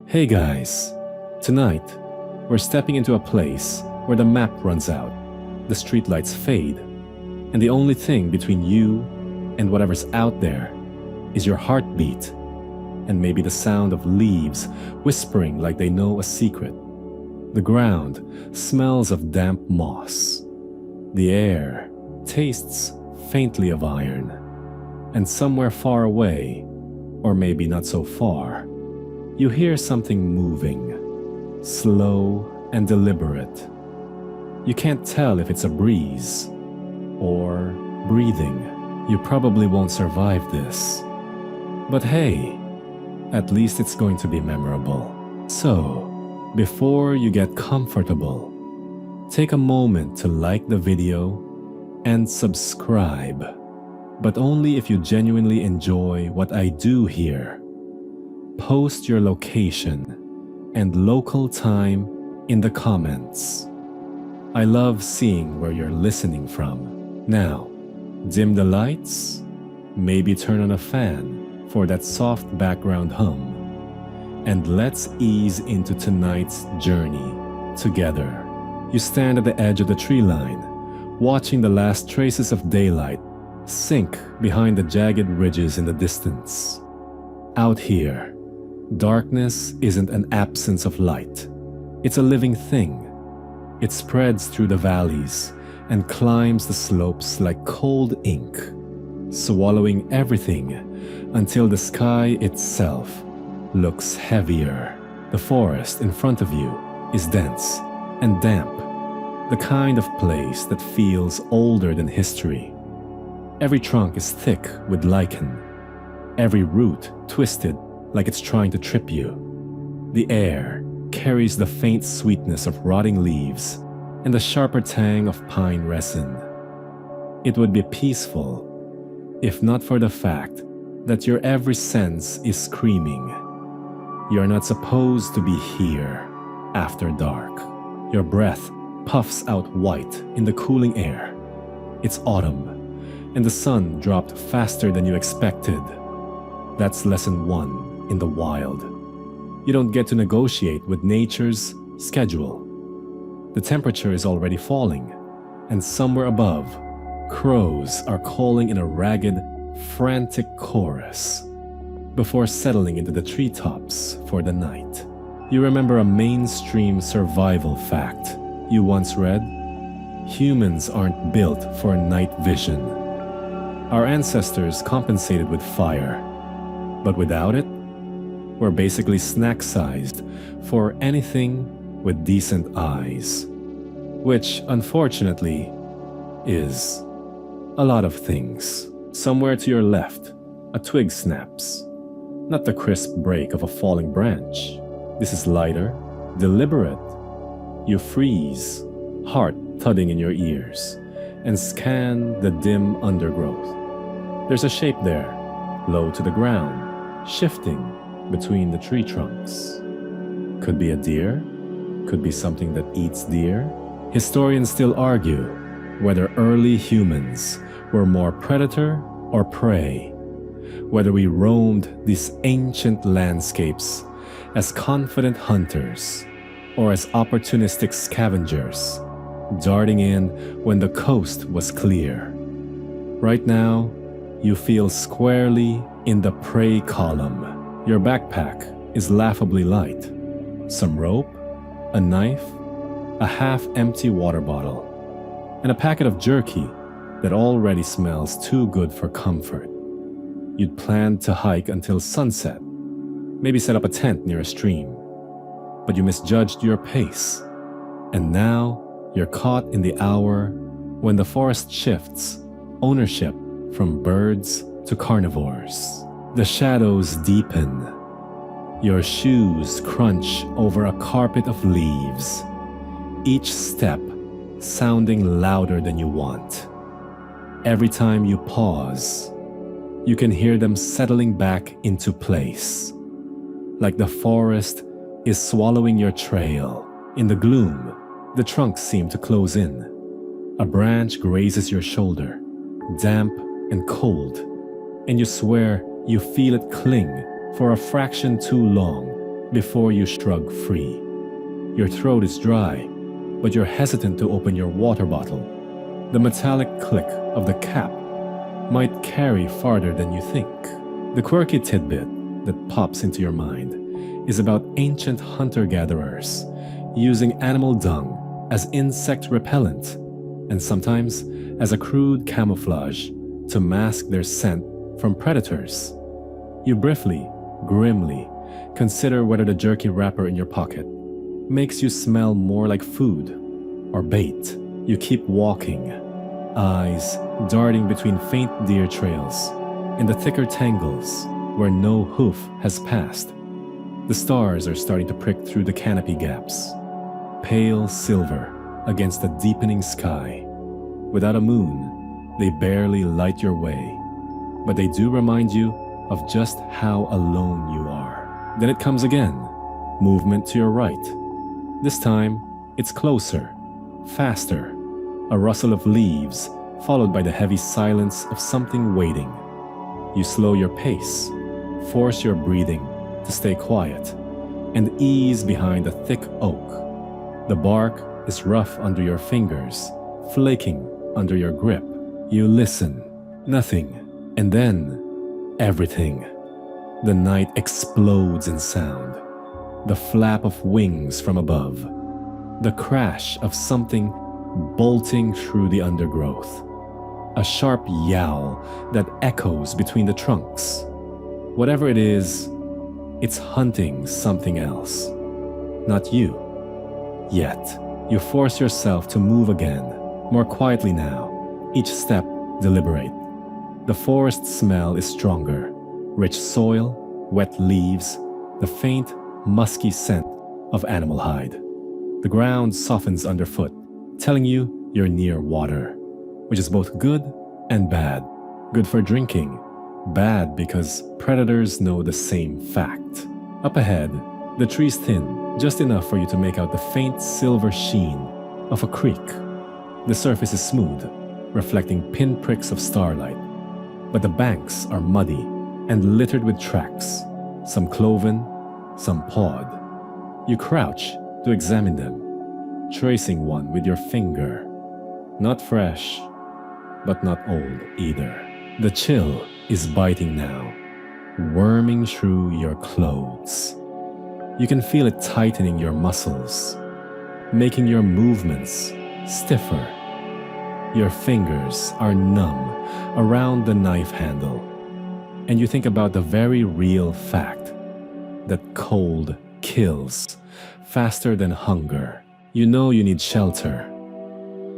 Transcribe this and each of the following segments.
Hey guys, tonight we're stepping into a place where the map runs out, the streetlights fade, and the only thing between you and whatever's out there is your heartbeat and maybe the sound of leaves whispering like they know a secret. The ground smells of damp moss. The air tastes faintly of iron. And somewhere far away, or maybe not so far, you hear something moving, slow and deliberate. You can't tell if it's a breeze or breathing. You probably won't survive this. But hey, at least it's going to be memorable. So, before you get comfortable, take a moment to like the video and subscribe. But only if you genuinely enjoy what I do here. Post your location and local time in the comments. I love seeing where you're listening from. Now, dim the lights, maybe turn on a fan for that soft background hum, and let's ease into tonight's journey together. You stand at the edge of the tree line, watching the last traces of daylight sink behind the jagged ridges in the distance. Out here, darkness isn't an absence of light. It's a living thing. It spreads through the valleys and climbs the slopes like cold ink, swallowing everything until the sky itself looks heavier. The forest in front of you is dense and damp, the kind of place that feels older than history. Every trunk is thick with lichen, every root twisted like it's trying to trip you. The air carries the faint sweetness of rotting leaves and the sharper tang of pine resin. It would be peaceful if not for the fact that your every sense is screaming. You're not supposed to be here after dark. Your breath puffs out white in the cooling air. It's autumn, and the sun dropped faster than you expected. That's lesson 1 in the wild. You don't get to negotiate with nature's schedule. The temperature is already falling, and somewhere above, crows are calling in a ragged, frantic chorus before settling into the treetops for the night. You remember a mainstream survival fact you once read? Humans aren't built for night vision. Our ancestors compensated with fire, but without it, we're basically snack-sized for anything with decent eyes, which unfortunately is a lot of things. Somewhere to your left, a twig snaps, not the crisp break of a falling branch. This is lighter, deliberate. You freeze, heart thudding in your ears, and scan the dim undergrowth. There's a shape there, low to the ground, shifting between the tree trunks. Could be a deer, could be something that eats deer. Historians still argue whether early humans were more predator or prey, whether we roamed these ancient landscapes as confident hunters or as opportunistic scavengers, darting in when the coast was clear. Right now, you feel squarely in the prey column. Your backpack is laughably light. Some rope, a knife, a half-empty water bottle, and a packet of jerky that already smells too good for comfort. You'd planned to hike until sunset, maybe set up a tent near a stream, but you misjudged your pace, and now you're caught in the hour when the forest shifts ownership from birds to carnivores. The shadows deepen. Your shoes crunch over a carpet of leaves, each step sounding louder than you want. Every time you pause, you can hear them settling back into place, like the forest is swallowing your trail. In the gloom, the trunks seem to close in. A branch grazes your shoulder, damp and cold, and you swear you feel it cling for a fraction too long before you shrug free. Your throat is dry, but you're hesitant to open your water bottle. The metallic click of the cap might carry farther than you think. The quirky tidbit that pops into your mind is about ancient hunter-gatherers using animal dung as insect repellent and sometimes as a crude camouflage to mask their scent from predators. You briefly, grimly, consider whether the jerky wrapper in your pocket makes you smell more like food or bait. You keep walking, eyes darting between faint deer trails in the thicker tangles where no hoof has passed. The stars are starting to prick through the canopy gaps, pale silver against the deepening sky. Without a moon, they barely light your way, but they do remind you of just how alone you are. Then it comes again, movement to your right. This time, it's closer, faster, a rustle of leaves followed by the heavy silence of something waiting. You slow your pace, force your breathing to stay quiet, and ease behind a thick oak. The bark is rough under your fingers, flaking under your grip. You listen, nothing, and then everything. The night explodes in sound. The flap of wings from above, the crash of something bolting through the undergrowth, a sharp yowl that echoes between the trunks. Whatever it is, it's hunting something else, not you. Yet, you force yourself to move again, more quietly now, each step deliberate. The forest smell is stronger, rich soil, wet leaves, the faint, musky scent of animal hide. The ground softens underfoot, telling you you're near water, which is both good and bad. Good for drinking, bad because predators know the same fact. Up ahead, the trees thin just enough for you to make out the faint silver sheen of a creek. The surface is smooth, reflecting pinpricks of starlight, but the banks are muddy and littered with tracks, some cloven, some pawed. You crouch to examine them, tracing one with your finger. Not fresh, but not old either. The chill is biting now, worming through your clothes. You can feel it tightening your muscles, making your movements stiffer. Your fingers are numb around the knife handle, and you think about the very real fact that cold kills faster than hunger. You know you need shelter,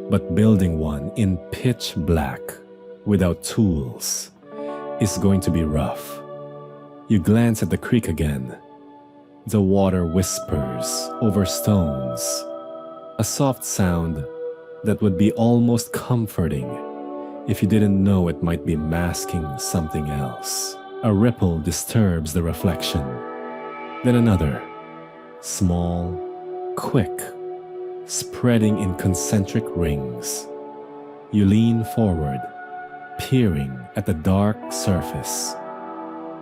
but building one in pitch black without tools is going to be rough. You glance at the creek again. The water whispers over stones, a soft sound that would be almost comforting if you didn't know it might be masking something else. A ripple disturbs the reflection. Then another, small, quick, spreading in concentric rings. You lean forward, peering at the dark surface,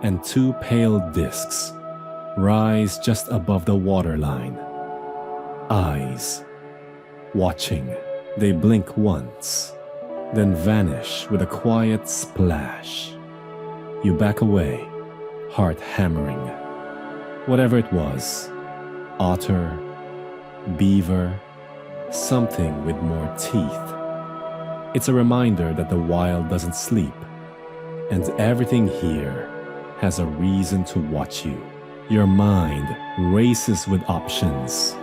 and two pale discs rise just above the waterline. Eyes, watching. They blink once, then vanish with a quiet splash. You back away, heart hammering. Whatever it was, otter, beaver, something with more teeth. It's a reminder that the wild doesn't sleep, and everything here has a reason to watch you. Your mind races with options.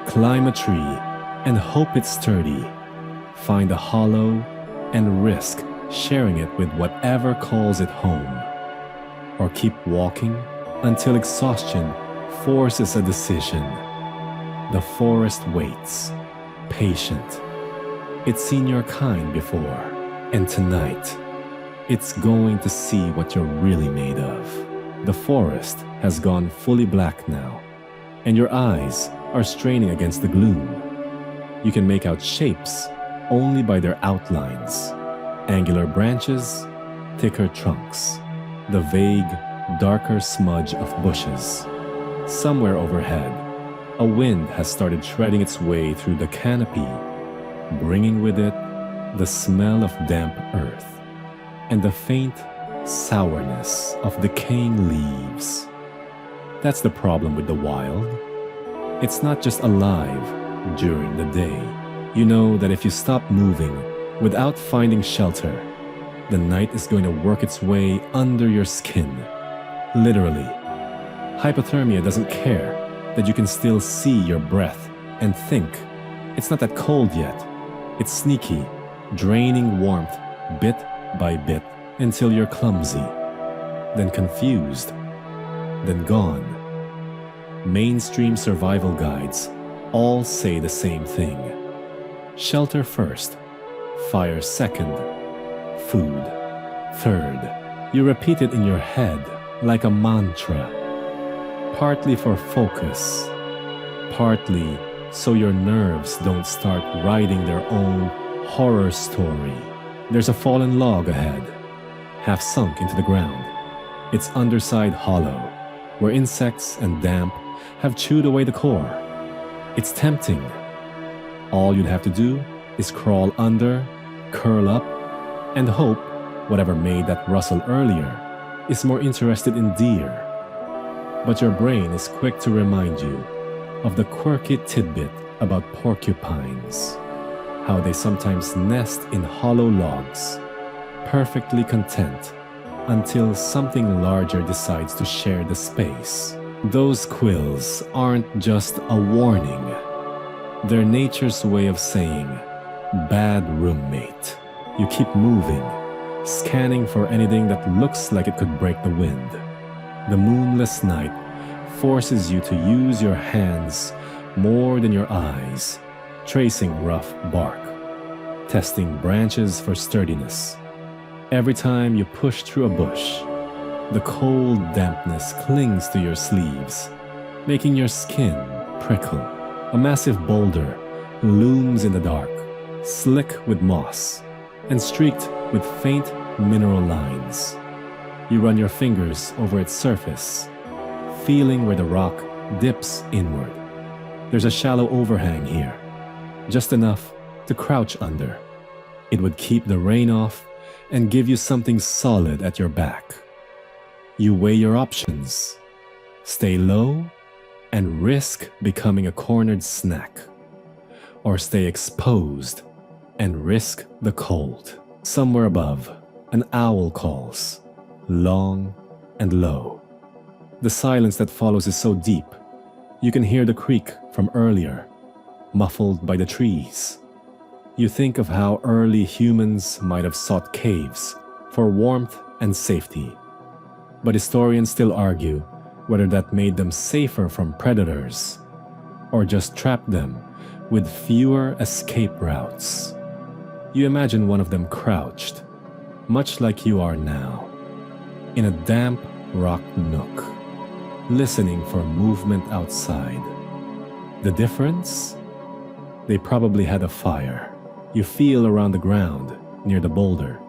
Climb a tree and hope it's sturdy. Find a hollow and risk sharing it with whatever calls it home. Or keep walking until exhaustion forces a decision. The forest waits, patient. It's seen your kind before, and tonight, it's going to see what you're really made of. The forest has gone fully black now, and your eyes are straining against the gloom. You can make out shapes only by their outlines. Angular branches, thicker trunks, the vague, darker smudge of bushes. Somewhere overhead, a wind has started shredding its way through the canopy, bringing with it the smell of damp earth and the faint sourness of decaying leaves. That's the problem with the wild. It's not just alive during the day. You know that if you stop moving without finding shelter, the night is going to work its way under your skin. Literally. Hypothermia doesn't care that you can still see your breath and think. It's not that cold yet. It's sneaky, draining warmth bit by bit until you're clumsy, then confused, then gone. Mainstream survival guides all say the same thing. Shelter first, fire second, food third. You repeat it in your head like a mantra, partly for focus, partly so your nerves don't start writing their own horror story. There's a fallen log ahead, half sunk into the ground, its underside hollow, where insects and damp have chewed away the core. It's tempting. All you'd have to do is crawl under, curl up, and hope whatever made that rustle earlier is more interested in deer. But your brain is quick to remind you of the quirky tidbit about porcupines, how they sometimes nest in hollow logs, perfectly content until something larger decides to share the space. Those quills aren't just a warning. They're nature's way of saying, bad roommate. You keep moving, scanning for anything that looks like it could break the wind. The moonless night forces you to use your hands more than your eyes, tracing rough bark, testing branches for sturdiness. Every time you push through a bush, the cold dampness clings to your sleeves, making your skin prickle. A massive boulder looms in the dark, slick with moss and streaked with faint mineral lines. You run your fingers over its surface, feeling where the rock dips inward. There's a shallow overhang here, just enough to crouch under. It would keep the rain off and give you something solid at your back. You weigh your options, stay low and risk becoming a cornered snack, or stay exposed and risk the cold. Somewhere above, an owl calls, long and low. The silence that follows is so deep, you can hear the creak from earlier, muffled by the trees. You think of how early humans might have sought caves for warmth and safety. But historians still argue whether that made them safer from predators or just trapped them with fewer escape routes. You imagine one of them crouched, much like you are now, in a damp rock nook, listening for movement outside. The difference? They probably had a fire. You feel around the ground near the boulder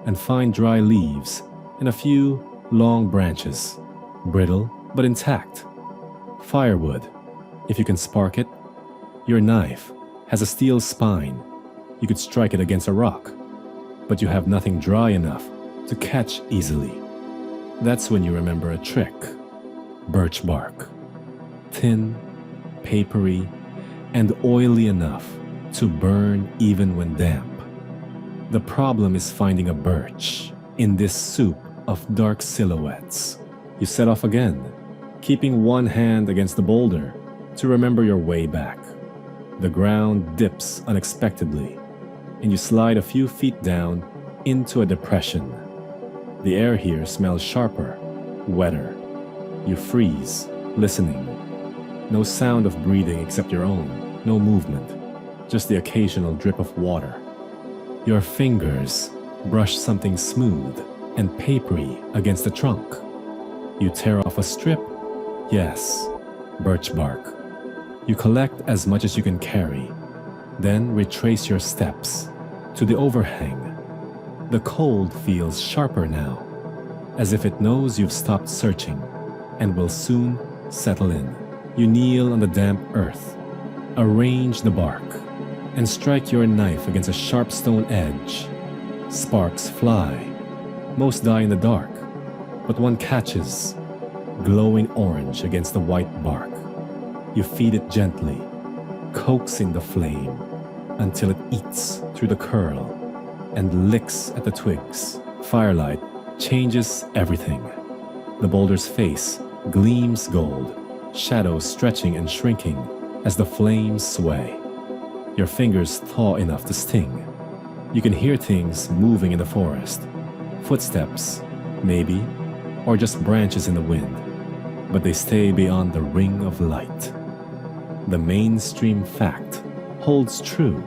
and find dry leaves and a few long branches, brittle but intact. Firewood, if you can spark it. Your knife has a steel spine. You could strike it against a rock, but you have nothing dry enough to catch easily. That's when you remember a trick. Birch bark. Thin, papery, and oily enough to burn even when damp. The problem is finding a birch in this soup of dark silhouettes. You set off again, keeping one hand against the boulder to remember your way back. The ground dips unexpectedly, and you slide a few feet down into a depression. The air here smells sharper, wetter. You freeze, listening. No sound of breathing except your own, no movement, just the occasional drip of water. Your fingers brush something smooth and papery against the trunk. You tear off a strip. Yes, birch bark. You collect as much as you can carry, then retrace your steps to the overhang. The cold feels sharper now, as if it knows you've stopped searching and will soon settle in. You kneel on the damp earth, arrange the bark, and strike your knife against a sharp stone edge. Sparks fly. Most die in the dark, but one catches, glowing orange against the white bark. You feed it gently, coaxing the flame until it eats through the curl and licks at the twigs. Firelight changes everything. The boulder's face gleams gold, shadows stretching and shrinking as the flames sway. Your fingers thaw enough to sting. You can hear things moving in the forest. Footsteps, maybe, or just branches in the wind, but they stay beyond the ring of light. The mainstream fact holds true.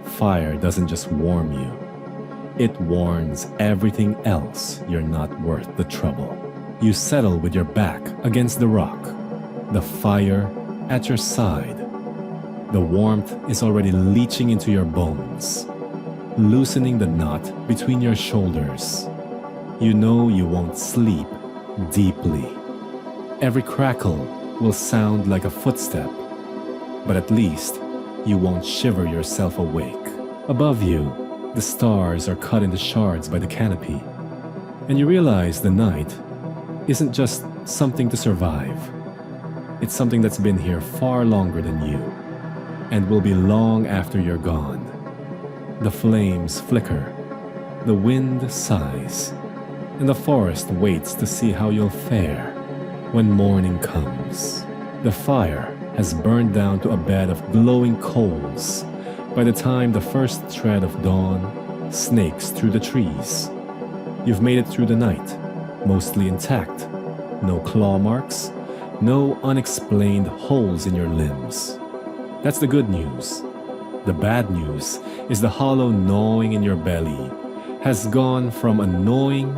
Fire doesn't just warm you. It warns everything else you're not worth the trouble. You settle with your back against the rock, the fire at your side. The warmth is already leaching into your bones, loosening the knot between your shoulders. You know you won't sleep deeply. Every crackle will sound like a footstep, but at least you won't shiver yourself awake. Above you, the stars are cut into shards by the canopy, and you realize the night isn't just something to survive. It's something that's been here far longer than you, and will be long after you're gone. The flames flicker, the wind sighs, and the forest waits to see how you'll fare when morning comes. The fire has burned down to a bed of glowing coals by the time the first thread of dawn snakes through the trees. You've made it through the night, mostly intact. No claw marks, no unexplained holes in your limbs. That's the good news. The bad news is the hollow gnawing in your belly has gone from annoying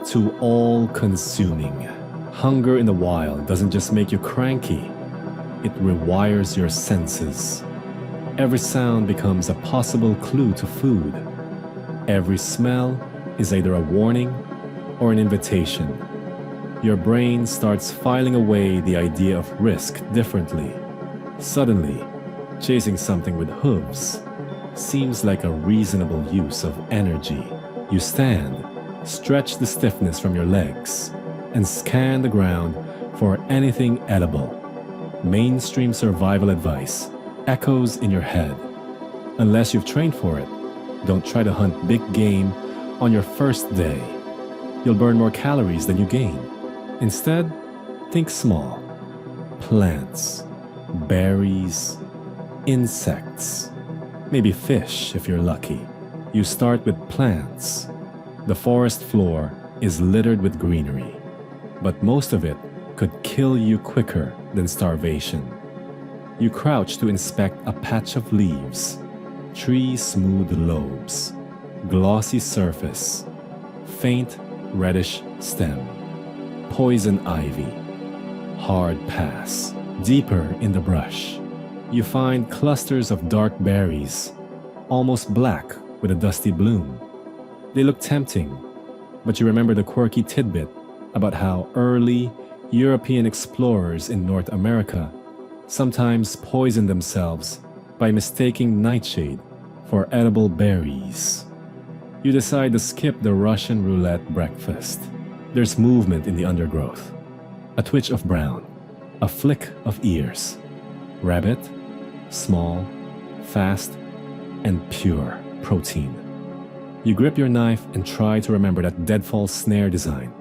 to all-consuming. Hunger in the wild doesn't just make you cranky, it rewires your senses. Every sound becomes a possible clue to food. Every smell is either a warning or an invitation. Your brain starts filing away the idea of risk differently. Suddenly, chasing something with hooves seems like a reasonable use of energy. You stand, stretch the stiffness from your legs, and scan the ground for anything edible. Mainstream survival advice echoes in your head. Unless you've trained for it, don't try to hunt big game on your first day. You'll burn more calories than you gain. Instead, think small. Plants, berries, insects, maybe fish if you're lucky. You start with plants. The forest floor is littered with greenery, but most of it could kill you quicker than starvation. You crouch to inspect a patch of leaves, tree-smooth lobes, glossy surface, faint reddish stem, poison ivy, hard pass. Deeper in the brush, you find clusters of dark berries, almost black with a dusty bloom. They look tempting, but you remember the quirky tidbit about how early European explorers in North America sometimes poison themselves by mistaking nightshade for edible berries. You decide to skip the Russian roulette breakfast. There's movement in the undergrowth, a twitch of brown, a flick of ears. Rabbit, small, fast, and pure protein. You grip your knife and try to remember that deadfall snare design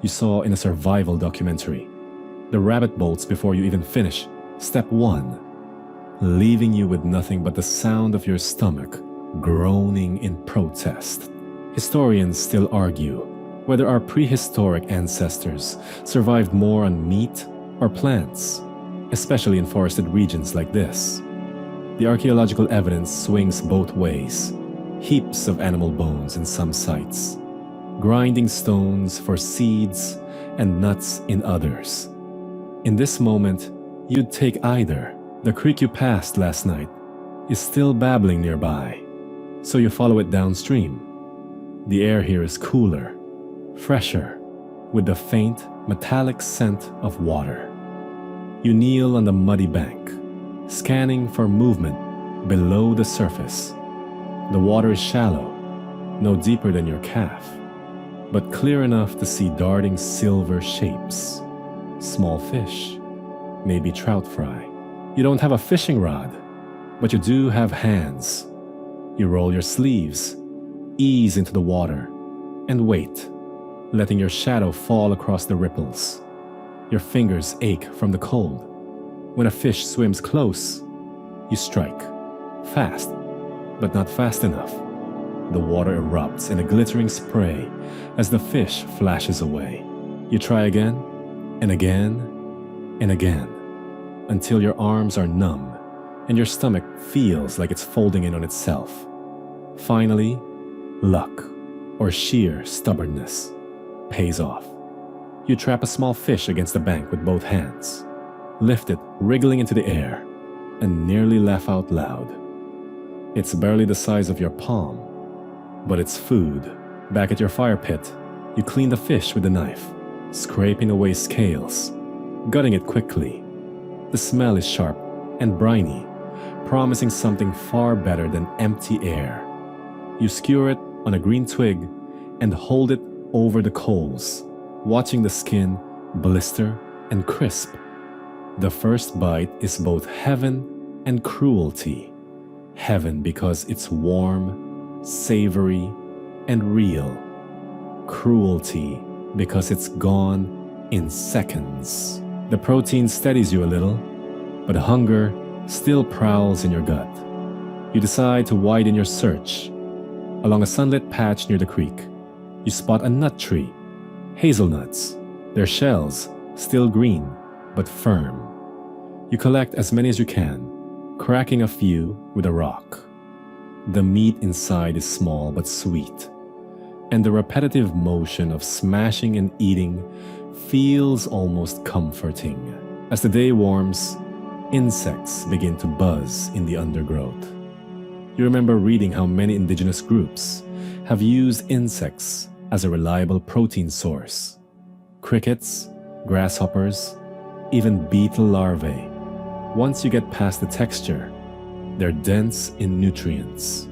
you saw in a survival documentary. The rabbit bolts before you even finish step 1, leaving you with nothing but the sound of your stomach groaning in protest. Historians still argue whether our prehistoric ancestors survived more on meat or plants, especially in forested regions like this. The archaeological evidence swings both ways. Heaps of animal bones in some sites, grinding stones for seeds and nuts in others. In this moment, you'd take either. The creek you passed last night is still babbling nearby, so you follow it downstream. The air here is cooler, fresher, with the faint, metallic scent of water. You kneel on the muddy bank, scanning for movement below the surface. The water is shallow, no deeper than your calf, but clear enough to see darting silver shapes. Small fish, maybe trout fry. You don't have a fishing rod, but you do have hands. You roll your sleeves, ease into the water, and wait, letting your shadow fall across the ripples. Your fingers ache from the cold. When a fish swims close, you strike. Fast, but not fast enough. The water erupts in a glittering spray as the fish flashes away. You try again, and again, and again, until your arms are numb and your stomach feels like it's folding in on itself. Finally, luck, or sheer stubbornness, pays off. You trap a small fish against the bank with both hands, lift it wriggling into the air, and nearly laugh out loud. It's barely the size of your palm, but it's food. Back at your fire pit, you clean the fish with a knife, scraping away scales, gutting it quickly. The smell is sharp and briny, promising something far better than empty air. You skewer it on a green twig and hold it over the coals, watching the skin blister and crisp. The first bite is both heaven and cruelty. Heaven because it's warm, savory, and real. Cruelty because it's gone in seconds. The protein steadies you a little, but hunger still prowls in your gut. You decide to widen your search. Along a sunlit patch near the creek, you spot a nut tree. Hazelnuts, their shells still green but firm. You collect as many as you can, cracking a few with a rock. The meat inside is small but sweet, and the repetitive motion of smashing and eating feels almost comforting. As the day warms, insects begin to buzz in the undergrowth. You remember reading how many indigenous groups have used insects as a reliable protein source. Crickets, grasshoppers, even beetle larvae. Once you get past the texture, they're dense in nutrients.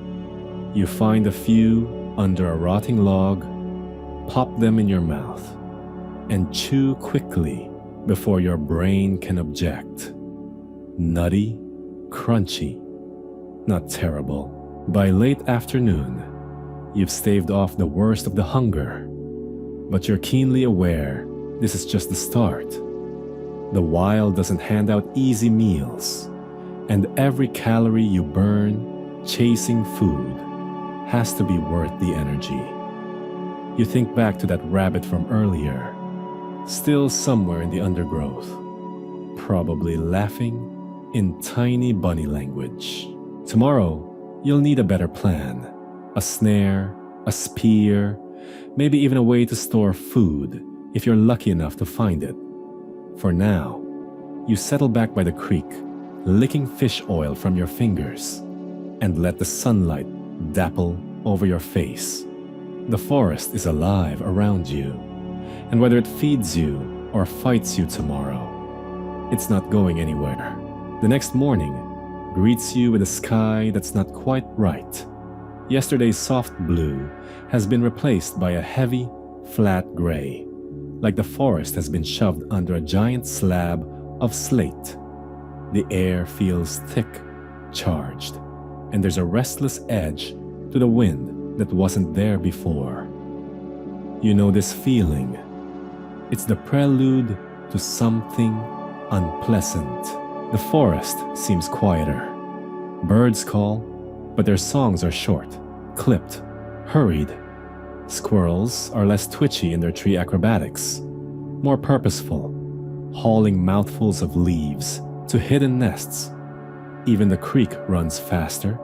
You find a few under a rotting log, pop them in your mouth, and chew quickly before your brain can object. Nutty, crunchy, not terrible. By late afternoon, you've staved off the worst of the hunger, but you're keenly aware this is just the start. The wild doesn't hand out easy meals, and every calorie you burn chasing food has to be worth the energy. You think back to that rabbit from earlier, still somewhere in the undergrowth, probably laughing in tiny bunny language. Tomorrow, you'll need a better plan. A snare, a spear, maybe even a way to store food if you're lucky enough to find it. For now, you settle back by the creek, licking fish oil from your fingers, and let the sunlight dapple over your face. The forest is alive around you, and whether it feeds you or fights you tomorrow, it's not going anywhere. The next morning greets you with a sky that's not quite right. Yesterday's soft blue has been replaced by a heavy, flat gray, like the forest has been shoved under a giant slab of slate. The air feels thick, charged, and there's a restless edge to the wind that wasn't there before. You know this feeling. It's the prelude to something unpleasant. The forest seems quieter. Birds call, but their songs are short, clipped, hurried. Squirrels are less twitchy in their tree acrobatics, more purposeful, hauling mouthfuls of leaves to hidden nests. Even the creek runs faster,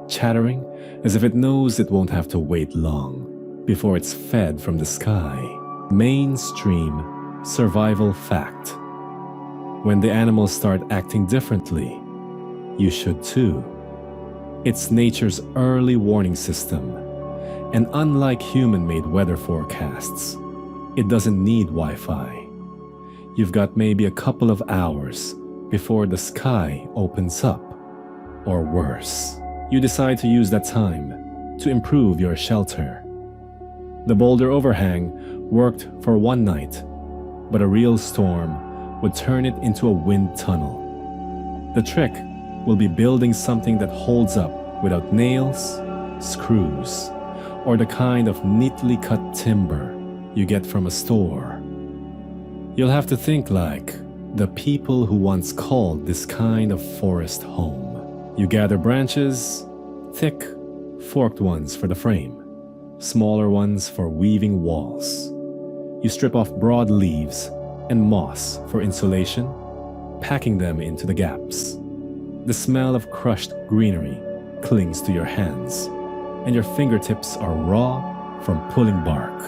chattering as if it knows it won't have to wait long before it's fed from the sky. Mainstream survival fact. When the animals start acting differently, you should too. It's nature's early warning system, and unlike human-made weather forecasts, it doesn't need Wi-Fi. You've got maybe a couple of hours before the sky opens up. Or worse, you decide to use that time to improve your shelter. The boulder overhang worked for one night, but a real storm would turn it into a wind tunnel. The trick will be building something that holds up without nails, screws, or the kind of neatly cut timber you get from a store. You'll have to think like the people who once called this kind of forest home. You gather branches, thick, forked ones for the frame, smaller ones for weaving walls. You strip off broad leaves and moss for insulation, packing them into the gaps. The smell of crushed greenery clings to your hands, and your fingertips are raw from pulling bark.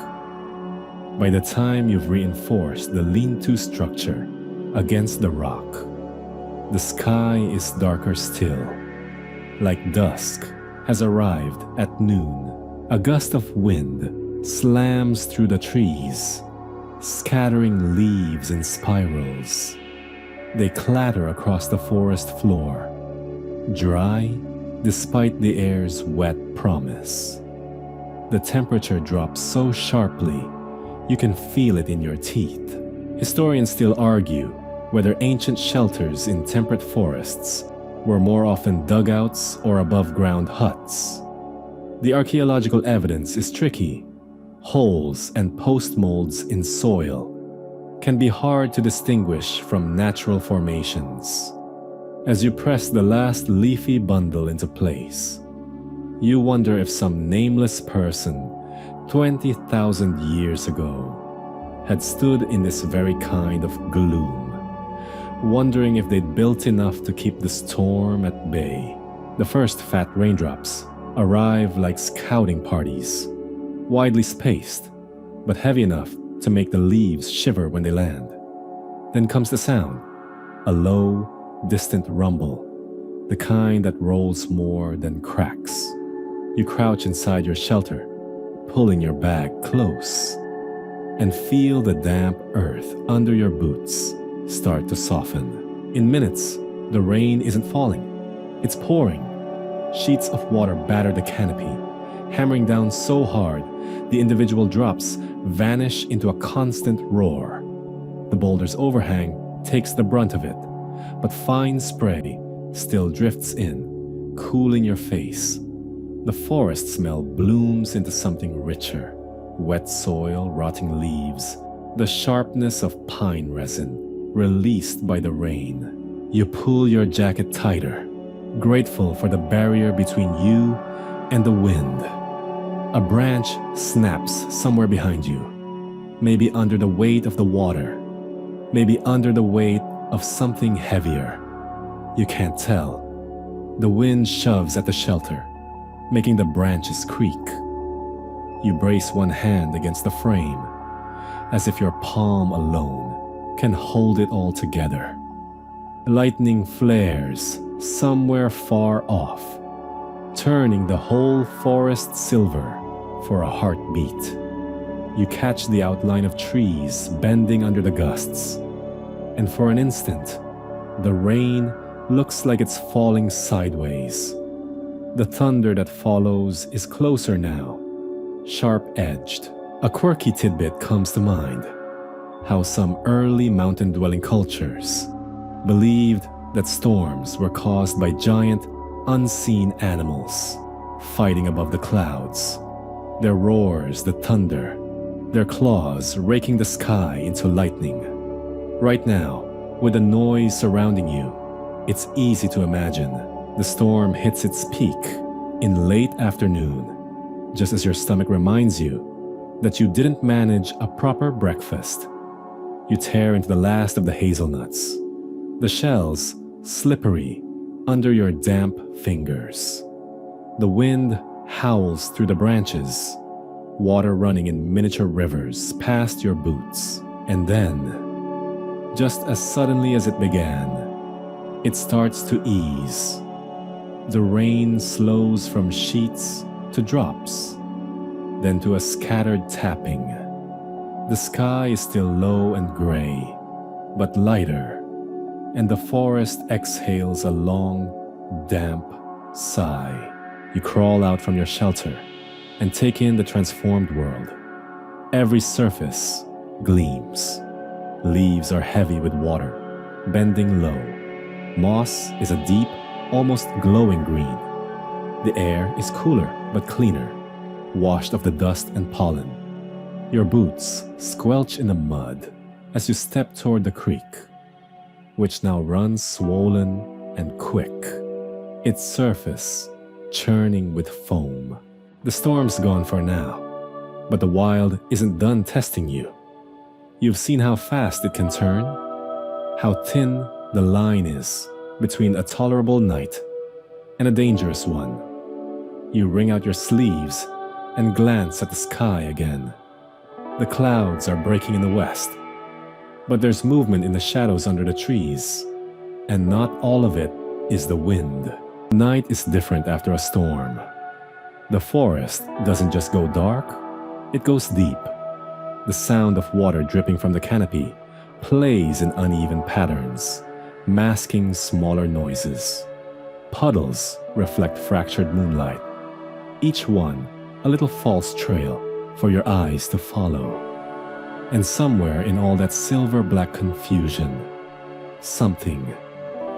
By the time you've reinforced the lean-to structure against the rock, the sky is darker still. Like dusk has arrived at noon. A gust of wind slams through the trees, scattering leaves in spirals. They clatter across the forest floor, dry despite the air's wet promise. The temperature drops so sharply you can feel it in your teeth. Historians still argue whether ancient shelters in temperate forests were more often dugouts or above-ground huts. The archaeological evidence is tricky. Holes and postmolds in soil can be hard to distinguish from natural formations. As you press the last leafy bundle into place, you wonder if some nameless person 20,000 years ago had stood in this very kind of gloom, wondering if they'd built enough to keep the storm at bay. The first fat raindrops arrive like scouting parties, widely spaced, but heavy enough to make the leaves shiver when they land. Then comes the sound, a low, distant rumble, the kind that rolls more than cracks. You crouch inside your shelter, pulling your bag close, and feel the damp earth under your boots start to soften. In minutes, the rain isn't falling, it's pouring. Sheets of water batter the canopy, hammering down so hard the individual drops vanish into a constant roar. The boulder's overhang takes the brunt of it, but fine spray still drifts in, cooling your face. The forest smell blooms into something richer: wet soil, rotting leaves, the sharpness of pine resin released by the rain. You pull your jacket tighter, grateful for the barrier between you and the wind. A branch snaps somewhere behind you, maybe under the weight of the water, maybe under the weight of something heavier. You can't tell. The wind shoves at the shelter, making the branches creak. You brace one hand against the frame, as if your palm alone can hold it all together. Lightning flares somewhere far off, turning the whole forest silver for a heartbeat. You catch the outline of trees bending under the gusts, and for an instant, the rain looks like it's falling sideways. The thunder that follows is closer now, sharp-edged. A quirky tidbit comes to mind: how some early mountain-dwelling cultures believed that storms were caused by giant, unseen animals fighting above the clouds. Their roars, the thunder, their claws raking the sky into lightning. Right now, with the noise surrounding you, it's easy to imagine the storm hits its peak in late afternoon, just as your stomach reminds you that you didn't manage a proper breakfast. You tear into the last of the hazelnuts, the shells slippery under your damp fingers. The wind howls through the branches, water running in miniature rivers past your boots. And then, just as suddenly as it began, it starts to ease. The rain slows from sheets to drops, then to a scattered tapping. The sky is still low and gray, but lighter, and the forest exhales a long, damp sigh. You crawl out from your shelter and take in the transformed world. Every surface gleams. Leaves are heavy with water, bending low. Moss is a deep, almost glowing green. The air is cooler but cleaner, washed of the dust and pollen. Your boots squelch in the mud as you step toward the creek, which now runs swollen and quick, its surface churning with foam. The storm's gone for now, but the wild isn't done testing you. You've seen how fast it can turn, how thin the line is between a tolerable night and a dangerous one. You wring out your sleeves and glance at the sky again. The clouds are breaking in the west, but there's movement in the shadows under the trees, and not all of it is the wind. Night is different after a storm. The forest doesn't just go dark, it goes deep. The sound of water dripping from the canopy plays in uneven patterns, masking smaller noises. Puddles reflect fractured moonlight, each one a little false trail for your eyes to follow. And somewhere in all that silver-black confusion, something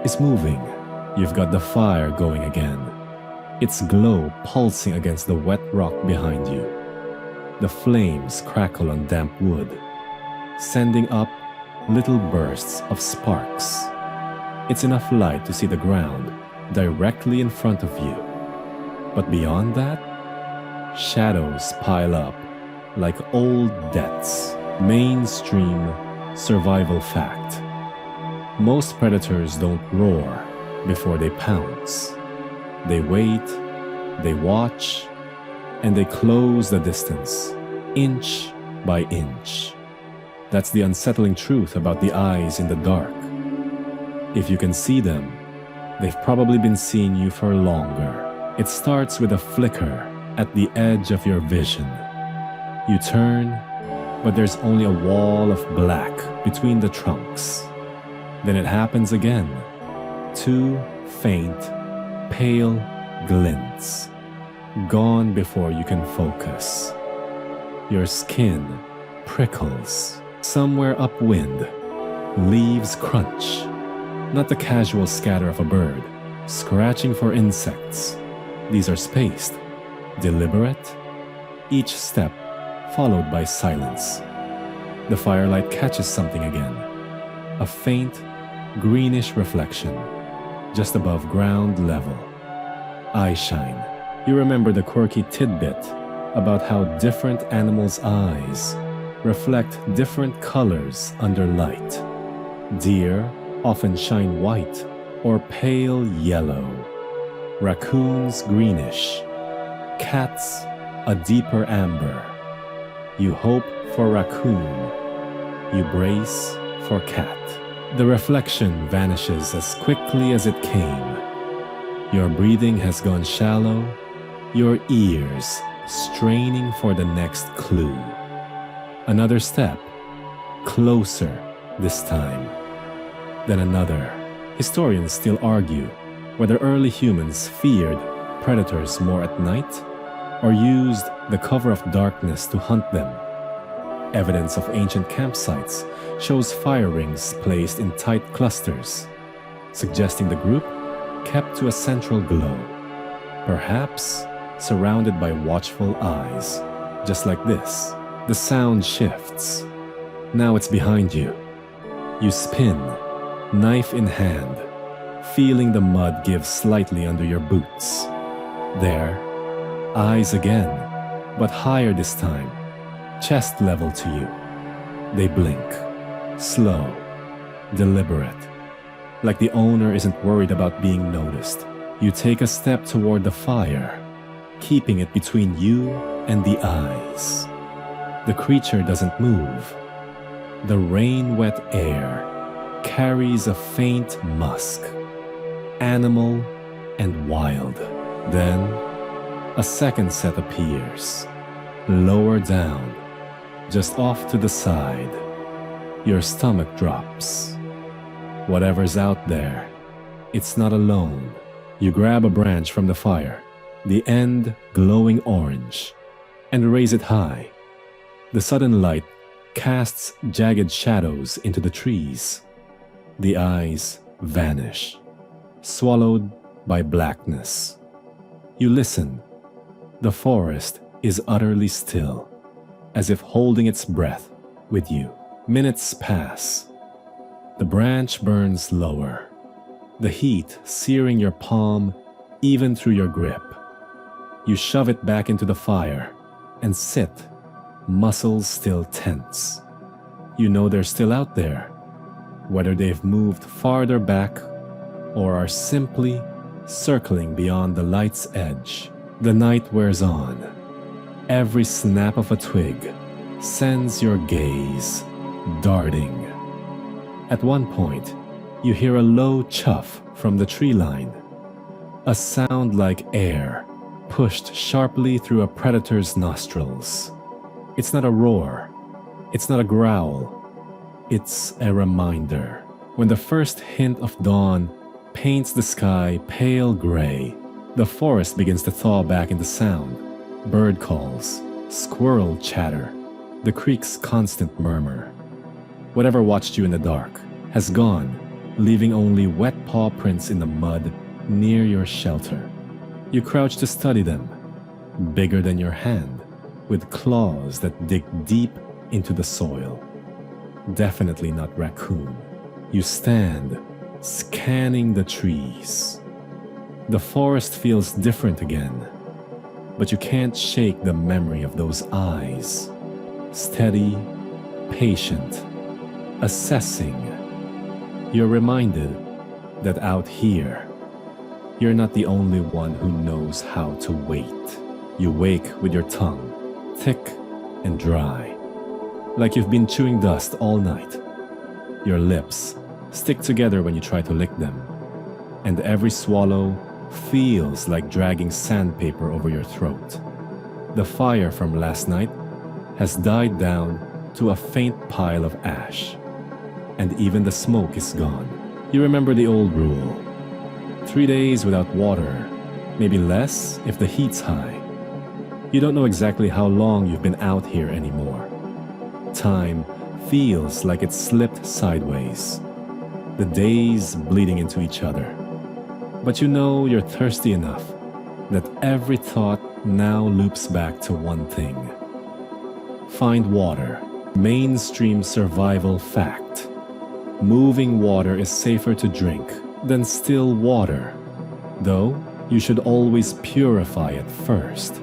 is moving. You've got the fire going again, its glow pulsing against the wet rock behind you. The flames crackle on damp wood, sending up little bursts of sparks. It's enough light to see the ground directly in front of you. But beyond that, shadows pile up like old debts. Mainstream survival fact. Most predators don't roar before they pounce. They wait, they watch, and they close the distance, inch by inch. That's the unsettling truth about the eyes in the dark. If you can see them, they've probably been seeing you for longer. It starts with a flicker at the edge of your vision. You turn, but there's only a wall of black between the trunks. Then it happens again. Two faint, pale glints, gone before you can focus. Your skin prickles. Somewhere upwind, leaves crunch. Not the casual scatter of a bird, scratching for insects. These are spaced, deliberate, each step followed by silence. The firelight catches something again, a faint, greenish reflection, just above ground level. Eye shine. You remember the quirky tidbit about how different animals' eyes reflect different colors under light. Deer often shine white or pale yellow. Raccoons greenish. Cats a deeper amber. You hope for raccoon. You brace for cat. The reflection vanishes as quickly as it came. Your breathing has gone shallow, your ears straining for the next clue. Another step, closer this time. Then another. Historians still argue whether early humans feared predators more at night or used the cover of darkness to hunt them. Evidence of ancient campsites shows fire rings placed in tight clusters, suggesting the group kept to a central glow, perhaps surrounded by watchful eyes. Just like this, the sound shifts. Now it's behind you. You spin, knife in hand, feeling the mud give slightly under your boots. There, eyes again, but higher this time, chest level to you. They blink, slow, deliberate, like the owner isn't worried about being noticed. You take a step toward the fire, keeping it between you and the eyes. The creature doesn't move. The rain-wet air carries a faint musk, animal and wild. Then, a second set appears, lower down, just off to the side. Your stomach drops. Whatever's out there, it's not alone. You grab a branch from the fire, the end glowing orange, and raise it high. The sudden light casts jagged shadows into the trees. The eyes vanish, swallowed by blackness. You listen. The forest is utterly still, as if holding its breath with you. Minutes pass. The branch burns lower, the heat searing your palm even through your grip. You shove it back into the fire and sit, muscles still tense. You know they're still out there, whether they've moved farther back or are simply circling beyond the light's edge. The night wears on. Every snap of a twig sends your gaze darting. At one point, you hear a low chuff from the tree line, a sound like air pushed sharply through a predator's nostrils. It's not a roar, it's not a growl, it's a reminder. When the first hint of dawn paints the sky pale gray, the forest begins to thaw back into sound. Bird calls, squirrel chatter, the creek's constant murmur. Whatever watched you in the dark has gone, leaving only wet paw prints in the mud near your shelter. You crouch to study them, bigger than your hand, with claws that dig deep into the soil. Definitely not raccoon. You stand, scanning the trees. The forest feels different again, but you can't shake the memory of those eyes. Steady, patient, assessing. You're reminded that out here, you're not the only one who knows how to wait. You wake with your tongue thick and dry, like you've been chewing dust all night. Your lips stick together when you try to lick them, and every swallow feels like dragging sandpaper over your throat. The fire from last night has died down to a faint pile of ash, and even the smoke is gone. You remember the old rule: 3 days without water, maybe less if the heat's high. You don't know exactly how long you've been out here anymore. Time feels like it slipped sideways, the days bleeding into each other. But you know you're thirsty enough that every thought now loops back to one thing. Find water. Mainstream survival fact. Moving water is safer to drink than still water, though you should always purify it first.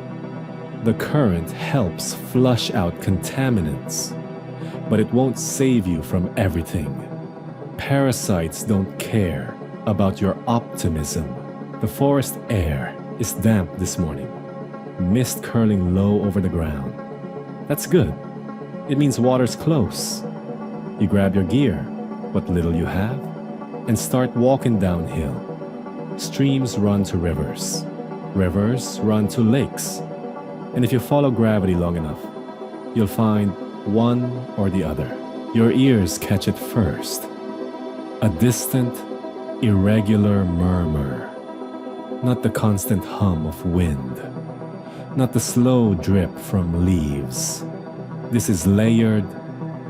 The current helps flush out contaminants, but it won't save you from everything. Parasites don't care about your optimism. The forest air is damp this morning, mist curling low over the ground. That's good. It means water's close. You grab your gear, what little you have, and start walking downhill. Streams run to rivers. Rivers run to lakes. And if you follow gravity long enough, you'll find one or the other. Your ears catch it first. A distant, irregular murmur. Not the constant hum of wind. Not the slow drip from leaves. This is layered,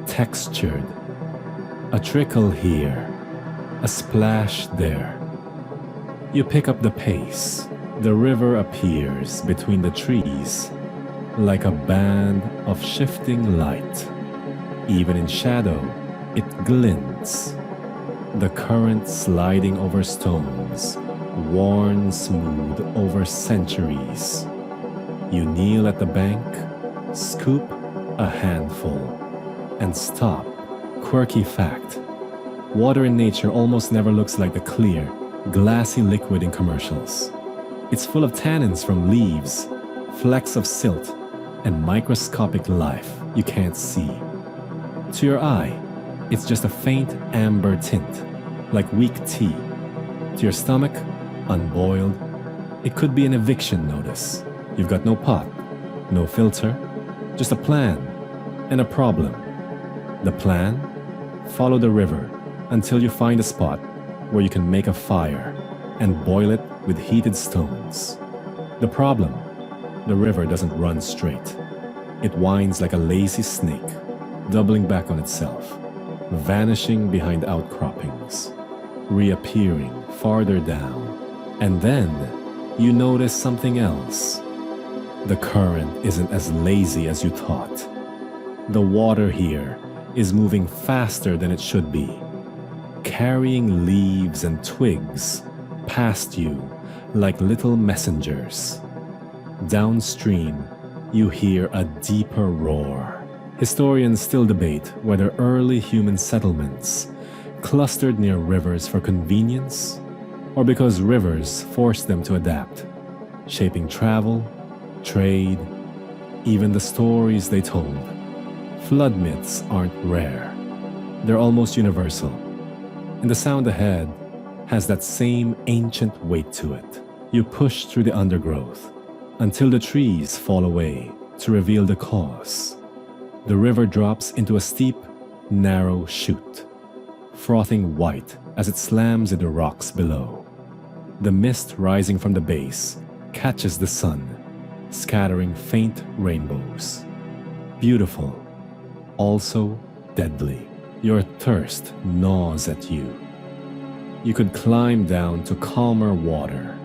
textured. A trickle here, a splash there. You pick up the pace. The river appears between the trees like a band of shifting light. Even in shadow, it glints. The current sliding over stones, worn smooth over centuries. You kneel at the bank, scoop a handful, and stop. Quirky fact: water in nature almost never looks like the clear, glassy liquid in commercials. It's full of tannins from leaves, flecks of silt, and microscopic life you can't see. To your eye, it's just a faint amber tint, like weak tea. To your stomach, unboiled, it could be an eviction notice. You've got no pot, no filter, just a plan and a problem. The plan? Follow the river until you find a spot where you can make a fire and boil it with heated stones. The problem? The river doesn't run straight. It winds like a lazy snake, doubling back on itself, vanishing behind outcroppings, reappearing farther down. And then you notice something else. The current isn't as lazy as you thought. The water here is moving faster than it should be, carrying leaves and twigs past you like little messengers. Downstream, you hear a deeper roar. Historians still debate whether early human settlements clustered near rivers for convenience or because rivers forced them to adapt, shaping travel, trade, even the stories they told. Flood myths aren't rare. They're almost universal. And the sound ahead has that same ancient weight to it. You push through the undergrowth until the trees fall away to reveal the cause. The river drops into a steep, narrow chute, frothing white as it slams into rocks below. The mist rising from the base catches the sun, scattering faint rainbows. Beautiful, also deadly. Your thirst gnaws at you. You could climb down to calmer water,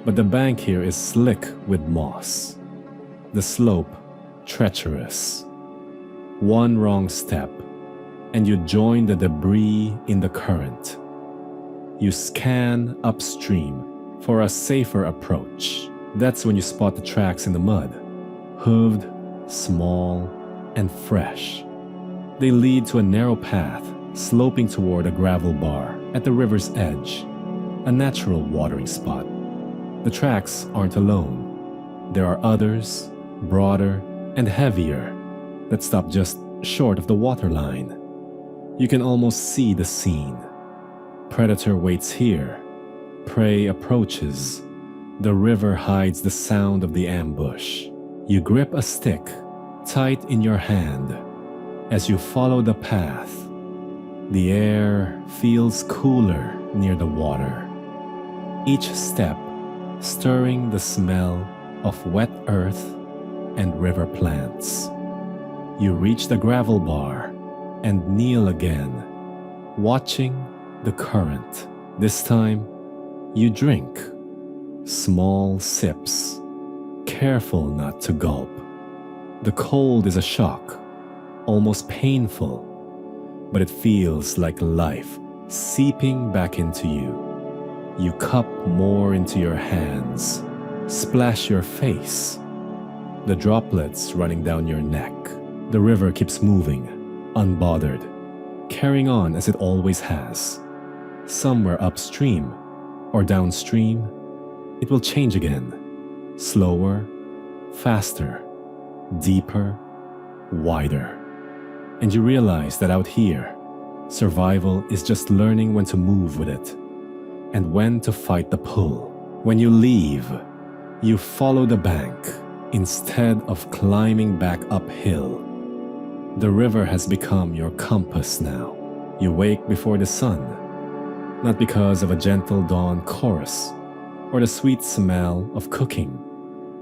but the bank here is slick with moss. The slope treacherous. One wrong step, and you join the debris in the current. You scan upstream for a safer approach. That's when you spot the tracks in the mud, hooved, small, and fresh. They lead to a narrow path sloping toward a gravel bar at the river's edge, a natural watering spot. The tracks aren't alone. There are others, broader and heavier, that stop just short of the waterline. You can almost see the scene. Predator waits here. Prey approaches. The river hides the sound of the ambush. You grip a stick tight in your hand as you follow the path. The air feels cooler near the water. Each step stirring the smell of wet earth and river plants. You reach the gravel bar and kneel again, watching the current. This time, you drink. Small sips, careful not to gulp. The cold is a shock, almost painful, but it feels like life seeping back into you. You cup more into your hands, splash your face, the droplets running down your neck. The river keeps moving, unbothered, carrying on as it always has. Somewhere upstream or downstream, it will change again. Slower, faster, deeper, wider. And you realize that out here, survival is just learning when to move with it and when to fight the pull. When you leave, you follow the bank instead of climbing back uphill. The river has become your compass now. You wake before the sun, not because of a gentle dawn chorus or the sweet smell of cooking,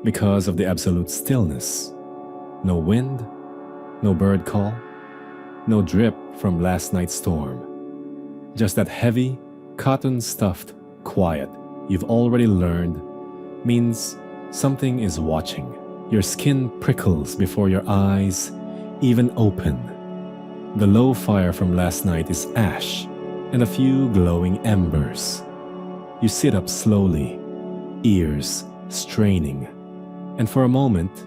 because of the absolute stillness. No wind, no bird call, no drip from last night's storm. Just that heavy, cotton-stuffed quiet you've already learned means something is watching. Your skin prickles before your eyes even open. The low fire from last night is ash and a few glowing embers. You sit up slowly, ears straining, and for a moment,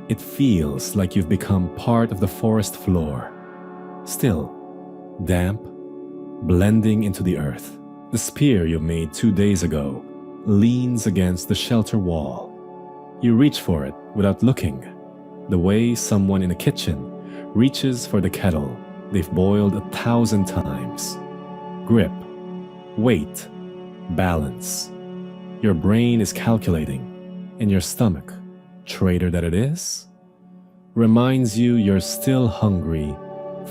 it feels like you've become part of the forest floor. Still, damp, blending into the earth. The spear you made 2 days ago leans against the shelter wall. You reach for it without looking, the way someone in a kitchen reaches for the kettle they've boiled 1,000 times. Grip, weight, balance. Your brain is calculating, and your stomach, traitor that it is, reminds you you're still hungry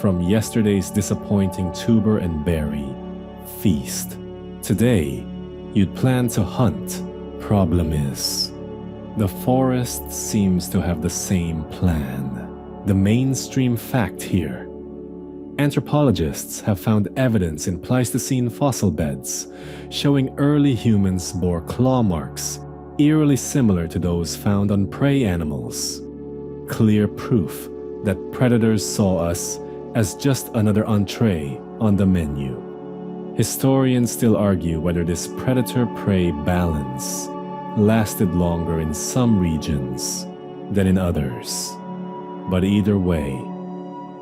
from yesterday's disappointing tuber and berry feast. Today, you'd plan to hunt. Problem is, the forest seems to have the same plan. The mainstream fact here: anthropologists have found evidence in Pleistocene fossil beds showing early humans bore claw marks eerily similar to those found on prey animals. Clear proof that predators saw us as just another entree on the menu. Historians still argue whether this predator-prey balance lasted longer in some regions than in others. But either way,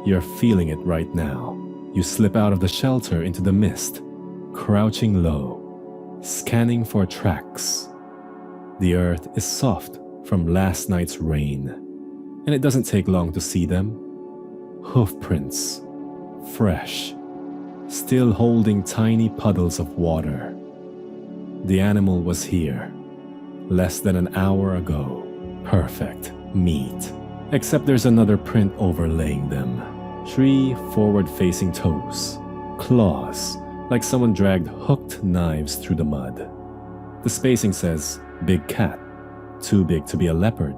you're feeling it right now. You slip out of the shelter into the mist, crouching low, scanning for tracks. The earth is soft from last night's rain, and it doesn't take long to see them. Hoofprints, fresh, still holding tiny puddles of water. The animal was here less than an hour ago. Perfect meat. Except there's another print overlaying them. 3 forward-facing toes. Claws, like someone dragged hooked knives through the mud. The spacing says, big cat. Too big to be a leopard.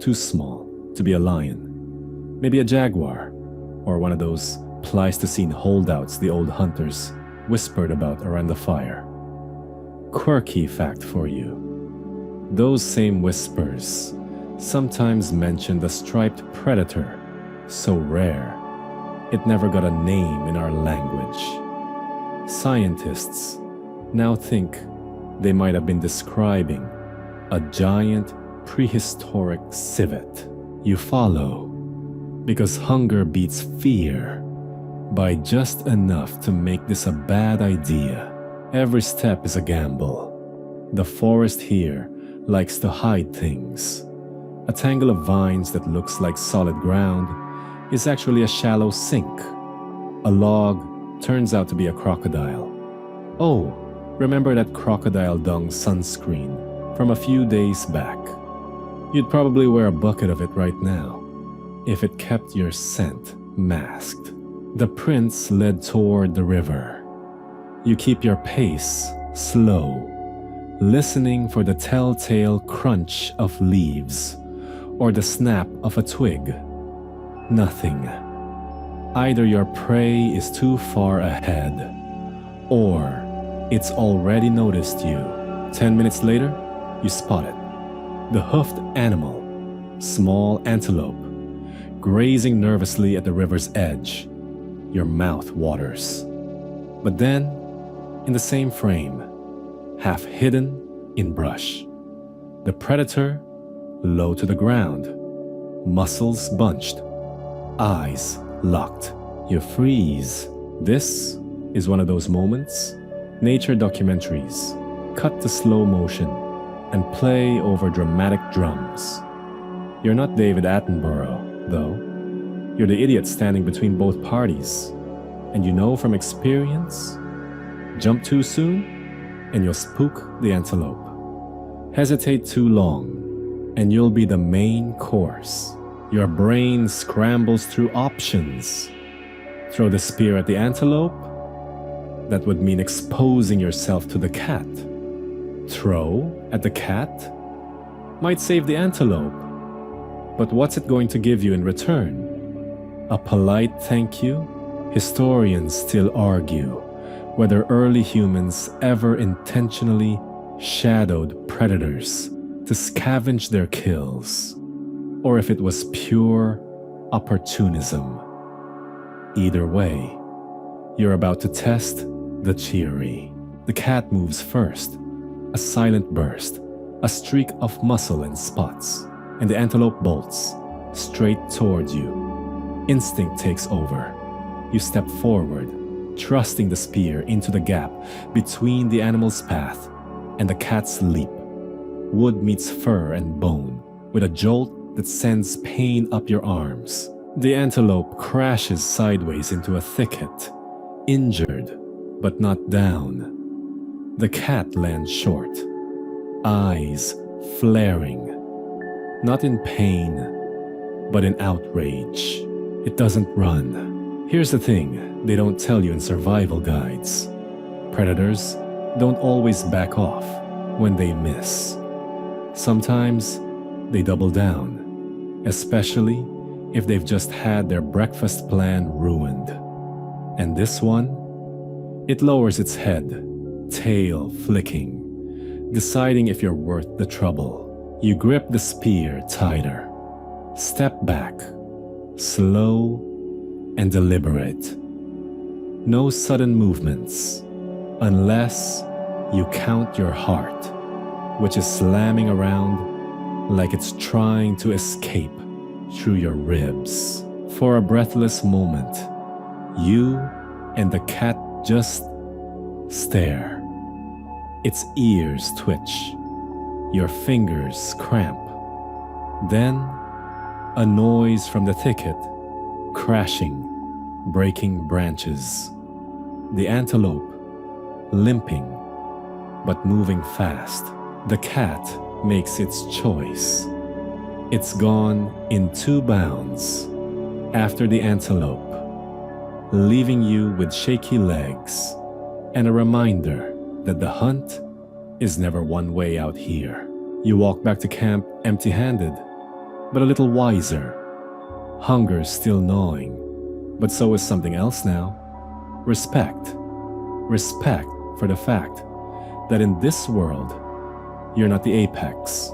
Too small to be a lion. Maybe a jaguar, or one of those Pleistocene holdouts the old hunters whispered about around the fire. Quirky fact for you. Those same whispers sometimes mention the striped predator, so rare, it never got a name in our language. Scientists now think they might have been describing a giant prehistoric civet. You follow, because hunger beats fear by just enough to make this a bad idea. Every step is a gamble. The forest here likes to hide things. A tangle of vines that looks like solid ground is actually a shallow sink. A log turns out to be a crocodile. Oh, remember that crocodile dung sunscreen from a few days back? You'd probably wear a bucket of it right now if it kept your scent masked. The prints led toward the river. You keep your pace slow, listening for the telltale crunch of leaves or the snap of a twig. Nothing. Either your prey is too far ahead, or it's already noticed you. 10 minutes later, you spot it. The hoofed animal, small antelope, grazing nervously at the river's edge. Your mouth waters. But then, in the same frame, half hidden in brush, the predator low to the ground, muscles bunched, eyes locked. You freeze. This is one of those moments nature documentaries cut to slow motion and play over dramatic drums. You're not David Attenborough, though. You're the idiot standing between both parties, and you know from experience, jump too soon and you'll spook the antelope. Hesitate too long and you'll be the main course. Your brain scrambles through options. Throw the spear at the antelope? That would mean exposing yourself to the cat. Throw at the cat? Might save the antelope, but what's it going to give you in return? A polite thank you? Historians still argue whether early humans ever intentionally shadowed predators to scavenge their kills, or if it was pure opportunism. Either way, you're about to test the theory. The cat moves first, a silent burst, a streak of muscle and spots, and the antelope bolts straight towards you. Instinct takes over. You step forward, thrusting the spear into the gap between the animal's path and the cat's leap. Wood meets fur and bone with a jolt that sends pain up your arms. The antelope crashes sideways into a thicket, injured but not down. The cat lands short, eyes flaring, not in pain, but in outrage. It doesn't run. Here's the thing they don't tell you in survival guides. Predators don't always back off when they miss. Sometimes they double down, especially if they've just had their breakfast plan ruined. And this one, it lowers its head, tail flicking, deciding if you're worth the trouble. You grip the spear tighter, step back, slow and deliberate. No sudden movements, unless you count your heart, which is slamming around like it's trying to escape through your ribs. For a breathless moment, you and the cat just stare. Its ears twitch, your fingers cramp. Then, a noise from the thicket, crashing, breaking branches. The antelope, limping, but moving fast. The cat makes its choice. It's gone in 2 bounds after the antelope, leaving you with shaky legs and a reminder that the hunt is never one way out here. You walk back to camp empty-handed, but a little wiser. Hunger's still gnawing, but so is something else now. Respect. Respect for the fact that in this world, you're not the apex.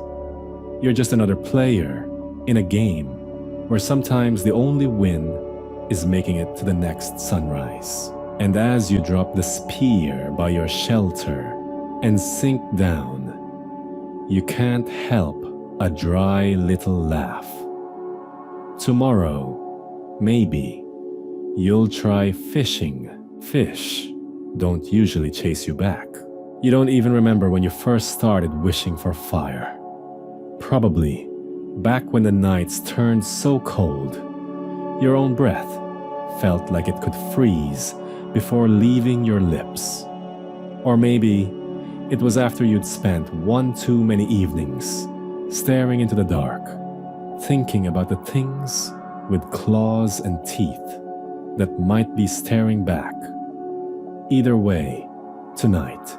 You're just another player in a game where sometimes the only win is making it to the next sunrise. And as you drop the spear by your shelter and sink down, you can't help a dry little laugh. Tomorrow, maybe, you'll try fishing. Fish don't usually chase you back. You don't even remember when you first started wishing for fire. Probably back when the nights turned so cold, your own breath felt like it could freeze before leaving your lips. Or maybe it was after you'd spent one too many evenings staring into the dark, thinking about the things with claws and teeth that might be staring back. Either way, tonight,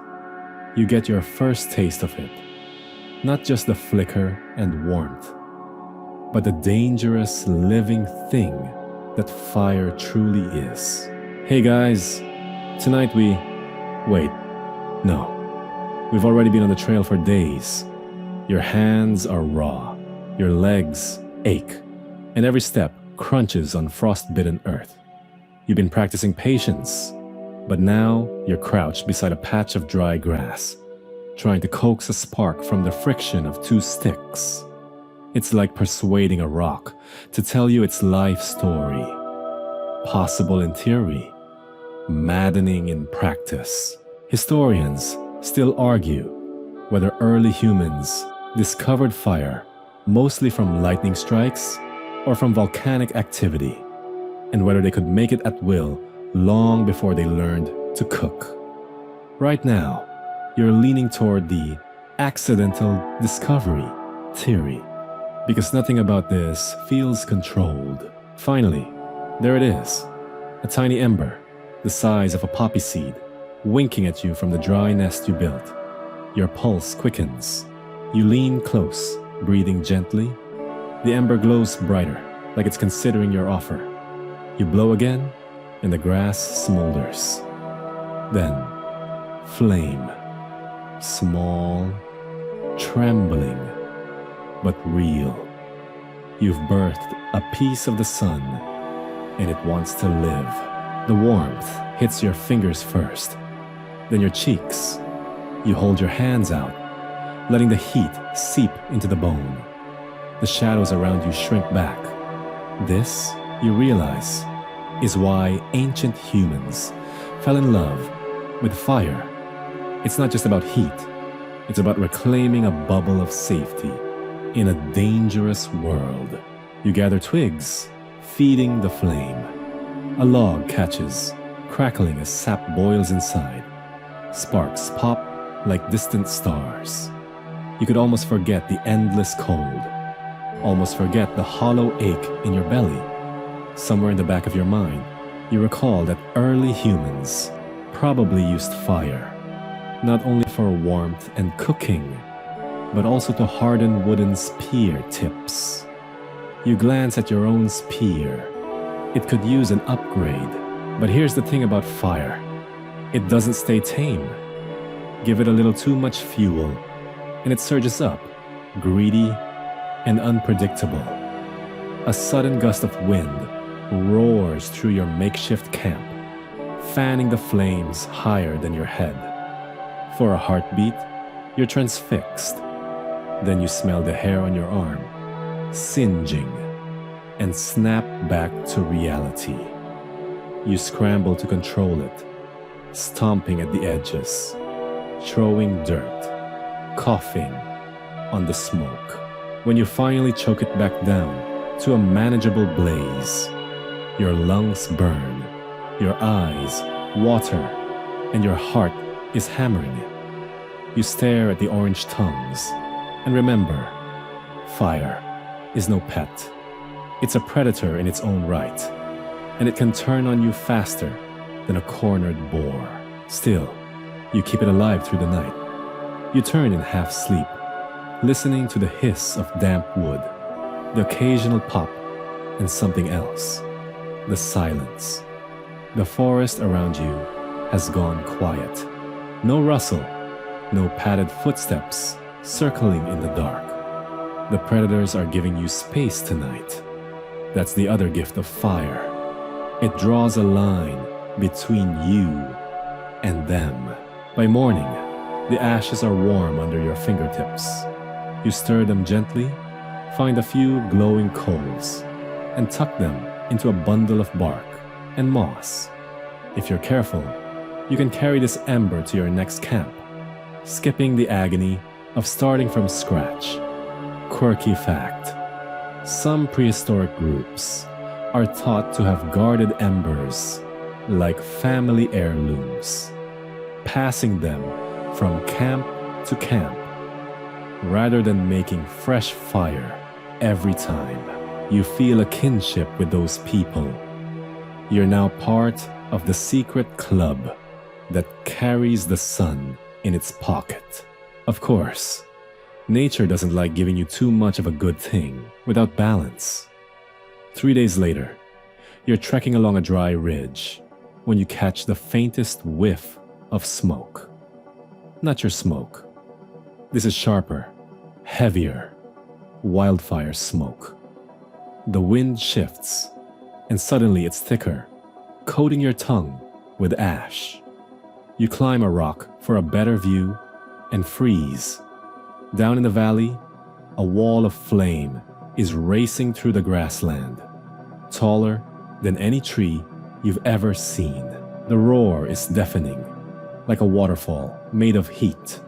you get your first taste of it. Not just the flicker and warmth, but the dangerous living thing that fire truly is. Hey guys, tonight wait, no. We've already been on the trail for days. Your hands are raw, your legs ache, and every step crunches on frost-bitten earth. You've been practicing patience, but now you're crouched beside a patch of dry grass, trying to coax a spark from the friction of 2 sticks. It's like persuading a rock to tell you its life story. Possible in theory, maddening in practice. Historians still argue whether early humans discovered fire mostly from lightning strikes or from volcanic activity, and whether they could make it at will long before they learned to cook. Right now, you're leaning toward the accidental discovery theory, because nothing about this feels controlled. Finally, there it is, a tiny ember, the size of a poppy seed, winking at you from the dry nest you built. Your pulse quickens. You lean close, breathing gently. The ember glows brighter, like it's considering your offer. You blow again, and the grass smolders. Then, flame. Small, trembling, but real. You've birthed a piece of the sun, and it wants to live. The warmth hits your fingers first, then your cheeks. You hold your hands out, letting the heat seep into the bone. The shadows around you shrink back. This, you realize, is why ancient humans fell in love with fire. It's not just about heat. It's about reclaiming a bubble of safety in a dangerous world. You gather twigs, feeding the flame. A log catches, crackling as sap boils inside. Sparks pop like distant stars. You could almost forget the endless cold, almost forget the hollow ache in your belly. Somewhere in the back of your mind, You recall that early humans probably used fire, not only for warmth and cooking, but also to harden wooden spear tips. You glance at your own spear. It could use an upgrade, but here's the thing about fire. It doesn't stay tame. Give it a little too much fuel, and it surges up, greedy and unpredictable. A sudden gust of wind roars through your makeshift camp, fanning the flames higher than your head. For a heartbeat, you're transfixed. Then you smell the hair on your arm, singeing, and snap back to reality. You scramble to control it, stomping at the edges, throwing dirt, coughing on the smoke. When you finally choke it back down to a manageable blaze, your lungs burn, your eyes water, and your heart is hammering. You stare at the orange tongues and remember, fire is no pet. It's a predator in its own right, and it can turn on you faster than a cornered boar. Still, you keep it alive through the night. You turn in half sleep, listening to the hiss of damp wood, the occasional pop, and something else. The silence. The forest around you has gone quiet. No rustle, no padded footsteps circling in the dark. The predators are giving you space tonight. That's the other gift of fire. It draws a line between you and them. By morning, the ashes are warm under your fingertips. You stir them gently, find a few glowing coals, and tuck them into a bundle of bark and moss. If you're careful, you can carry this ember to your next camp, skipping the agony of starting from scratch. Quirky fact: some prehistoric groups are thought to have guarded embers like family heirlooms, passing them from camp to camp, rather than making fresh fire every time. You feel a kinship with those people. You're now part of the secret club that carries the sun in its pocket. Of course, nature doesn't like giving you too much of a good thing without balance. 3 days later, you're trekking along a dry ridge when you catch the faintest whiff of smoke. Not your smoke. This is sharper, heavier, wildfire smoke. The wind shifts, and suddenly it's thicker, coating your tongue with ash. You climb a rock for a better view and freeze. Down in the valley, a wall of flame is racing through the grassland, taller than any tree you've ever seen. The roar is deafening, like a waterfall made of heat.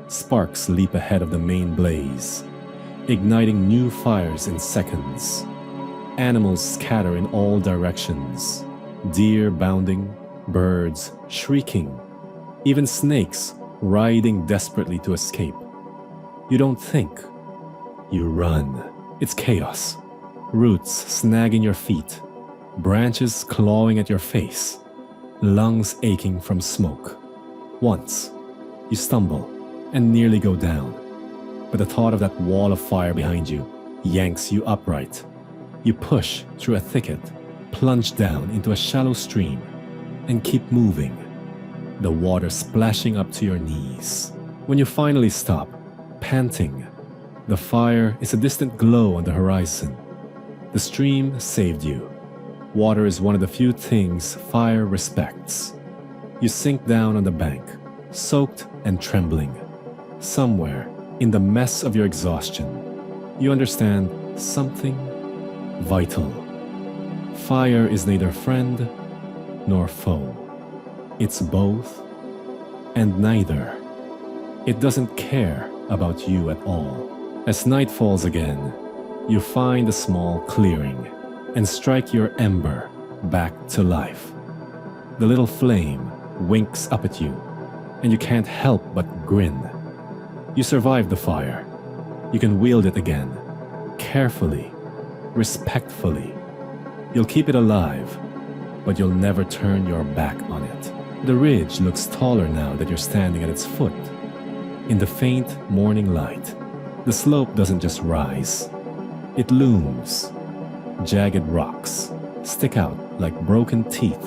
Sparks leap ahead of the main blaze, igniting new fires in seconds. Animals scatter in all directions, deer bounding, birds shrieking, even snakes writhing desperately to escape. You don't think, you run. It's chaos. Roots snagging your feet, branches clawing at your face, lungs aching from smoke. Once, you stumble and nearly go down, but the thought of that wall of fire behind you yanks you upright. You push through a thicket, plunge down into a shallow stream, and keep moving, the water splashing up to your knees. When you finally stop, panting, the fire is a distant glow on the horizon. The stream saved you. Water is one of the few things fire respects. You sink down on the bank, soaked and trembling. Somewhere in the mess of your exhaustion, you understand something vital. Fire is neither friend nor foe. It's both and neither. It doesn't care about you at all. As night falls again, you find a small clearing and strike your ember back to life. The little flame winks up at you, and you can't help but grin. You survived the fire. You can wield it again, carefully, respectfully. You'll keep it alive, but you'll never turn your back on it. The ridge looks taller now that you're standing at its foot. In the faint morning light, the slope doesn't just rise, it looms. Jagged rocks stick out like broken teeth,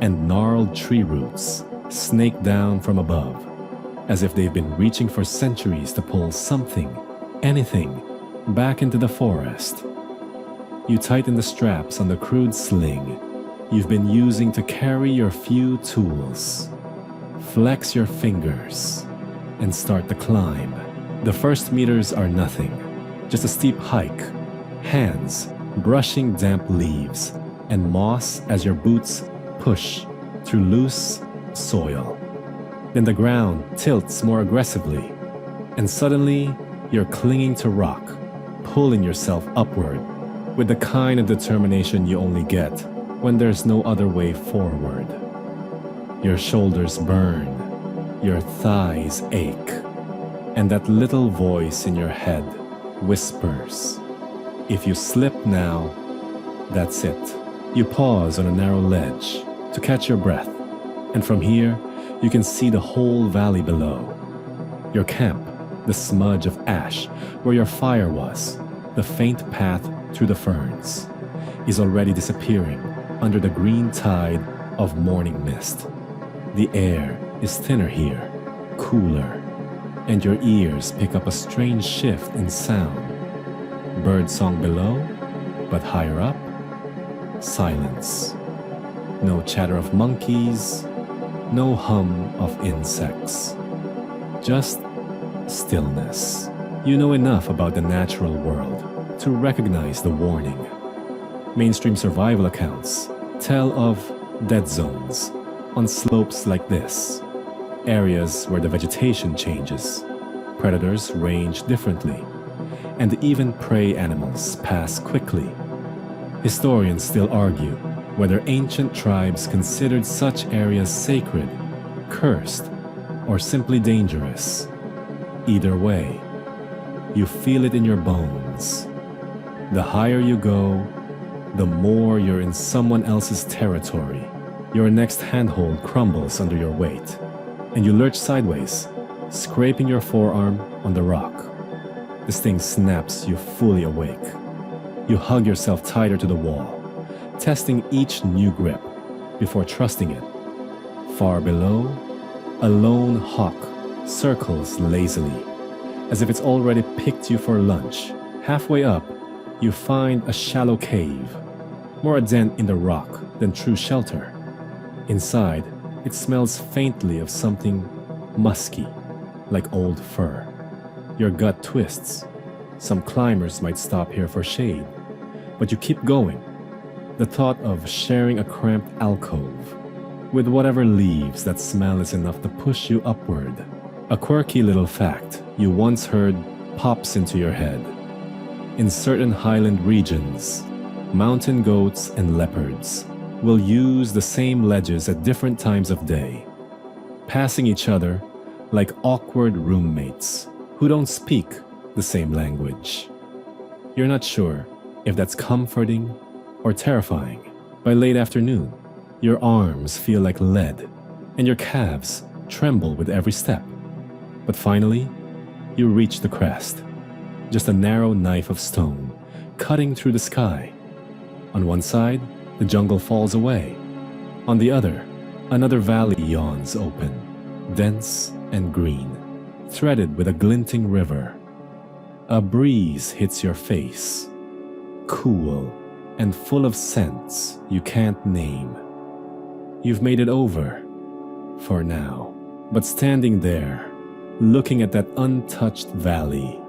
and gnarled tree roots snake down from above, as if they've been reaching for centuries to pull something, anything, back into the forest. You tighten the straps on the crude sling you've been using to carry your few tools. Flex your fingers and start the climb. The first meters are nothing, just a steep hike, hands brushing damp leaves and moss as your boots push through loose soil. Then the ground tilts more aggressively, and suddenly you're clinging to rock, pulling yourself upward with the kind of determination you only get when there's no other way forward. Your shoulders burn, your thighs ache, and that little voice in your head whispers, if you slip now, that's it. You pause on a narrow ledge to catch your breath, and from here, you can see the whole valley below. Your camp, the smudge of ash where your fire was, the faint path through the ferns, is already disappearing under the green tide of morning mist. The air is thinner here, cooler, and your ears pick up a strange shift in sound. Birdsong below, but higher up, silence. No chatter of monkeys, no hum of insects. Just stillness. You know enough about the natural world to recognize the warning. Mainstream survival accounts tell of dead zones on slopes like this, areas where the vegetation changes, predators range differently, and even prey animals pass quickly. Historians still argue whether ancient tribes considered such areas sacred, cursed, or simply dangerous. Either way, you feel it in your bones. The higher you go, the more you're in someone else's territory. Your next handhold crumbles under your weight, and you lurch sideways, scraping your forearm on the rock. The sting snaps you fully awake. You hug yourself tighter to the wall, testing each new grip before trusting it. Far below, a lone hawk circles lazily, as if it's already picked you for lunch. Halfway up, you find a shallow cave, more a dent in the rock than true shelter. Inside, it smells faintly of something musky, like old fur. Your gut twists. Some climbers might stop here for shade, but you keep going. The thought of sharing a cramped alcove with whatever leaves that smell is enough to push you upward. A quirky little fact you once heard pops into your head. In certain highland regions, mountain goats and leopards will use the same ledges at different times of day, passing each other like awkward roommates who don't speak the same language. You're not sure if that's comforting or terrifying. By late afternoon, your arms feel like lead and your calves tremble with every step. But finally, you reach the crest, just a narrow knife of stone cutting through the sky. On one side, the jungle falls away. On the other, another valley yawns open, dense and green, threaded with a glinting river. A breeze hits your face, cool and full of scents you can't name. You've made it over, for now. But standing there, looking at that untouched valley,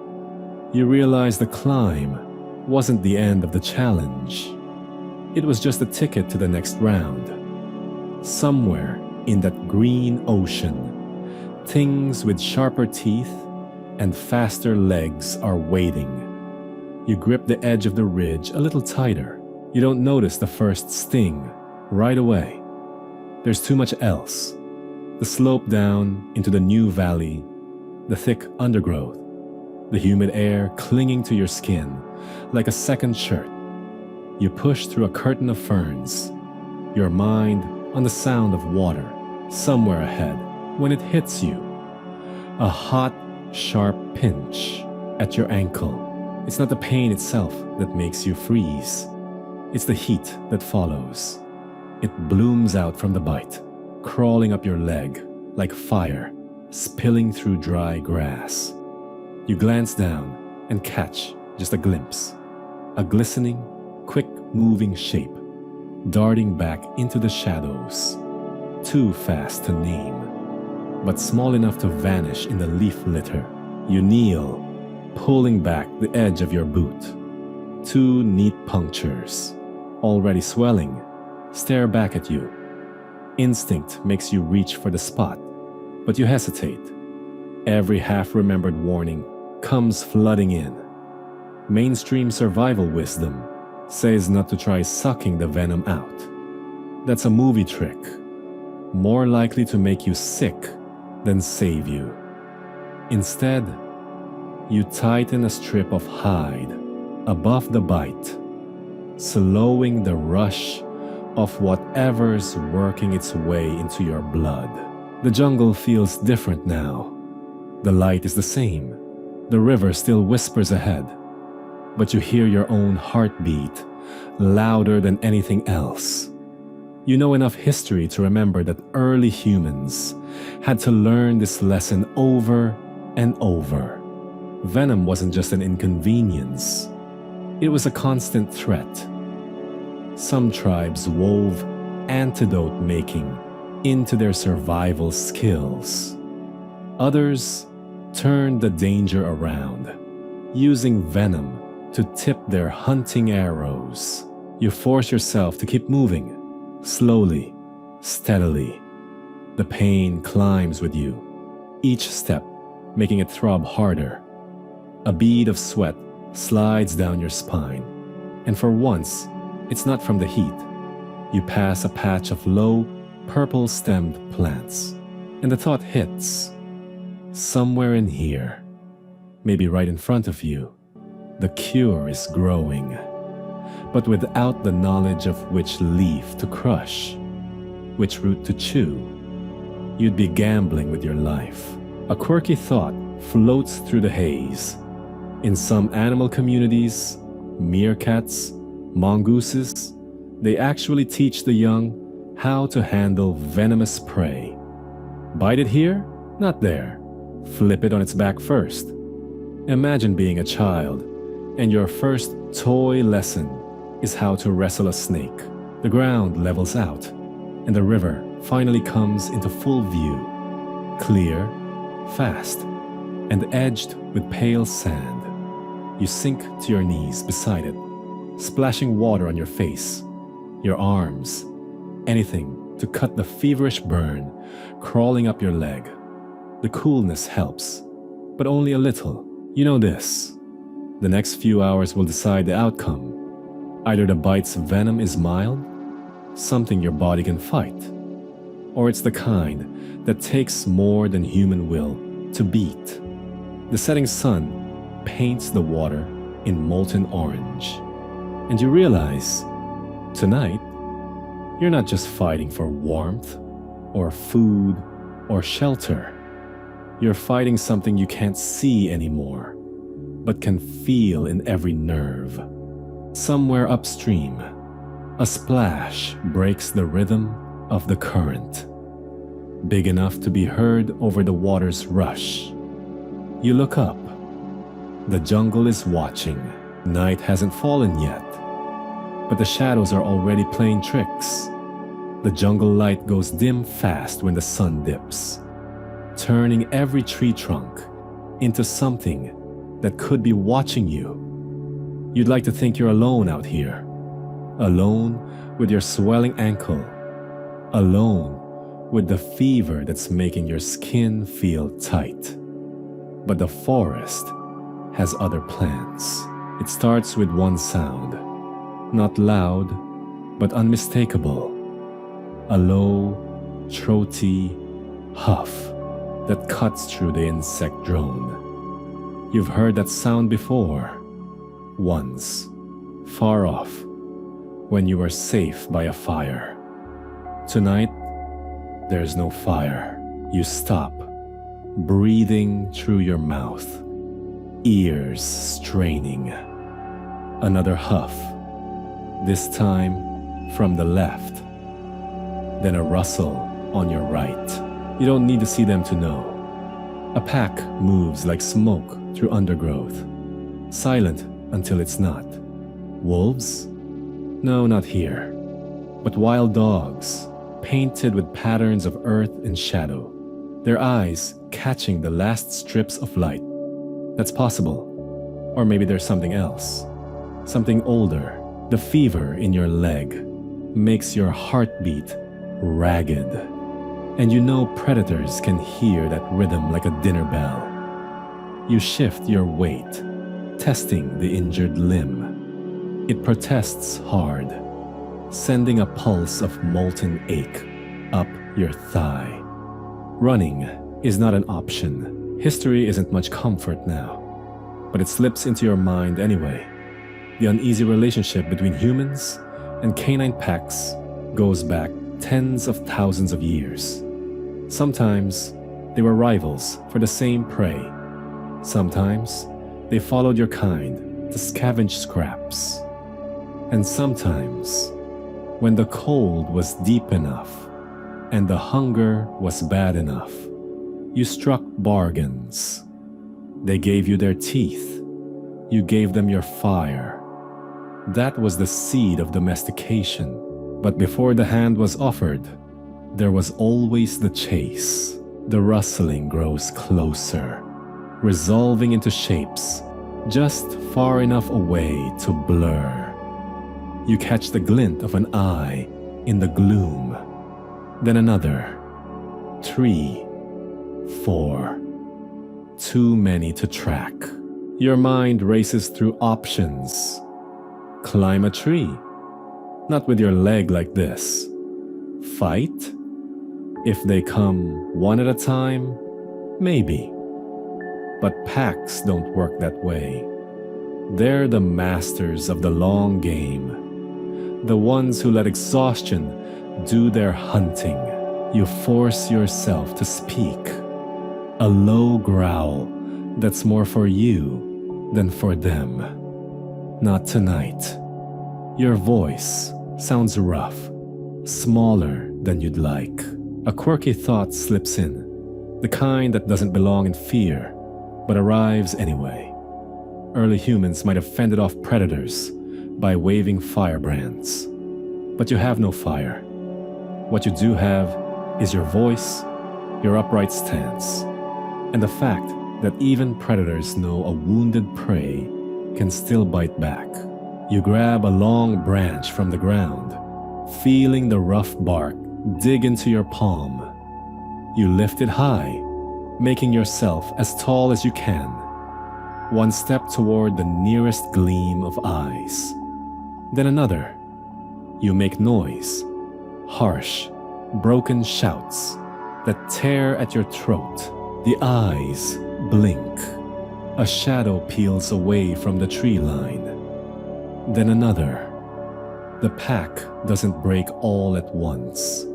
you realize the climb wasn't the end of the challenge. It was just a ticket to the next round. Somewhere in that green ocean, things with sharper teeth and faster legs are waiting. You grip the edge of the ridge a little tighter. You don't notice the first sting right away. There's too much else. The slope down into the new valley, the thick undergrowth, the humid air clinging to your skin like a second shirt. You push through a curtain of ferns, your mind on the sound of water somewhere ahead when it hits you. A hot, sharp pinch at your ankle. It's not the pain itself that makes you freeze. It's the heat that follows. It blooms out from the bite, crawling up your leg like fire, spilling through dry grass. You glance down and catch just a glimpse. A glistening, quick-moving shape, darting back into the shadows. Too fast to name, but small enough to vanish in the leaf litter. You kneel, pulling back the edge of your boot. 2 neat punctures, already swelling, stare back at you. Instinct makes you reach for the spot, but you hesitate. Every half-remembered warning comes flooding in. Mainstream survival wisdom says not to try sucking the venom out. That's a movie trick, more likely to make you sick than save you. Instead, you tighten a strip of hide above the bite, slowing the rush of whatever's working its way into your blood. The jungle feels different now. The light is the same. The river still whispers ahead, but you hear your own heartbeat louder than anything else. You know enough history to remember that early humans had to learn this lesson over and over. Venom wasn't just an inconvenience. It was a constant threat. Some tribes wove antidote making into their survival skills. Others turned the danger around, using venom to tip their hunting arrows. You force yourself to keep moving, slowly, steadily. The pain climbs with you, each step making it throb harder. A bead of sweat slides down your spine, and for once, it's not from the heat. You pass a patch of low, purple-stemmed plants, and the thought hits. Somewhere in here, maybe right in front of you, the cure is growing, but without the knowledge of which leaf to crush, which root to chew. You'd be gambling with your life. A quirky thought floats through the haze. In some animal communities, meerkats, mongooses, they actually teach the young how to handle venomous prey. Bite it here, not there. Flip it on its back first. Imagine being a child, and your first toy lesson is how to wrestle a snake. The ground levels out, and the river finally comes into full view. Clear, fast, and edged with pale sand. You sink to your knees beside it, splashing water on your face, your arms, anything to cut the feverish burn crawling up your leg. The coolness helps, but only a little. You know this. The next few hours will decide the outcome. Either the bite's venom is mild, something your body can fight, or it's the kind that takes more than human will to beat. The setting sun paints the water in molten orange, and you realize, tonight, you're not just fighting for warmth, or food, or shelter. You're fighting something you can't see anymore, but can feel in every nerve. Somewhere upstream, a splash breaks the rhythm of the current, big enough to be heard over the water's rush. You look up. The jungle is watching. Night hasn't fallen yet, but the shadows are already playing tricks. The jungle light goes dim fast when the sun dips, turning every tree trunk into something that could be watching you. You'd like to think you're alone out here, alone with your swelling ankle, alone with the fever that's making your skin feel tight. But the forest has other plans. It starts with one sound, not loud, but unmistakable. A low, throaty huff that cuts through the insect drone. You've heard that sound before, once, far off, when you were safe by a fire. Tonight, there's no fire. You stop, breathing through your mouth, ears straining. Another huff, this time from the left. Then a rustle on your right. You don't need to see them to know. A pack moves like smoke through undergrowth, silent until it's not. Wolves? No, not here. But wild dogs, painted with patterns of earth and shadow, their eyes catching the last strips of light. That's possible. Or maybe there's something else. Something older. The fever in your leg makes your heartbeat ragged. And you know predators can hear that rhythm like a dinner bell. You shift your weight, testing the injured limb. It protests hard, sending a pulse of molten ache up your thigh. Running is not an option. History isn't much comfort now, but it slips into your mind anyway. The uneasy relationship between humans and canine packs goes back tens of thousands of years. Sometimes they were rivals for the same prey. Sometimes they followed your kind to scavenge scraps. And sometimes, when the cold was deep enough and the hunger was bad enough, you struck bargains. They gave you their teeth. You gave them your fire. That was the seed of domestication. But before the hand was offered, there was always the chase. The rustling grows closer, resolving into shapes just far enough away to blur. You catch the glint of an eye in the gloom. Then another. 3, 4. Too many to track. Your mind races through options. Climb a tree. Not with your leg like this. Fight? If they come one at a time, maybe. But packs don't work that way. They're the masters of the long game. The ones who let exhaustion do their hunting. You force yourself to speak. A low growl that's more for you than for them. Not tonight. Your voice sounds rough, smaller than you'd like. A quirky thought slips in, the kind that doesn't belong in fear, but arrives anyway. Early humans might have fended off predators by waving firebrands. But you have no fire. What you do have is your voice, your upright stance, and the fact that even predators know a wounded prey can still bite back. You grab a long branch from the ground, feeling the rough bark dig into your palm. You lift it high, making yourself as tall as you can, one step toward the nearest gleam of eyes. Then another. You make noise, harsh, broken shouts that tear at your throat. The eyes blink. A shadow peels away from the tree line. Then another. The pack doesn't break all at once.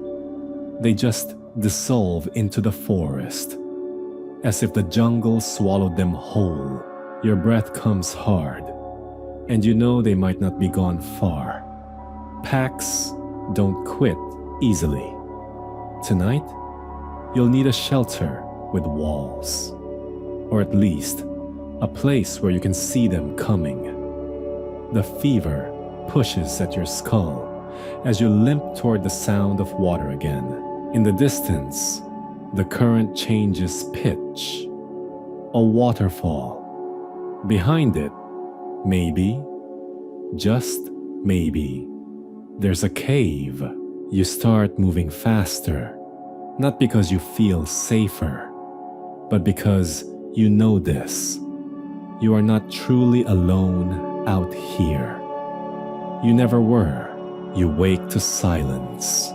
They just dissolve into the forest, as if the jungle swallowed them whole. Your breath comes hard, and you know they might not be gone far. Packs don't quit easily. Tonight, you'll need a shelter with walls, or at least a place where you can see them coming. The fever pushes at your skull as you limp toward the sound of water again. In the distance, the current changes pitch. A waterfall. Behind it, maybe, just maybe, there's a cave. You start moving faster, not because you feel safer, but because you know this. You are not truly alone out here. You never were. You wake to silence.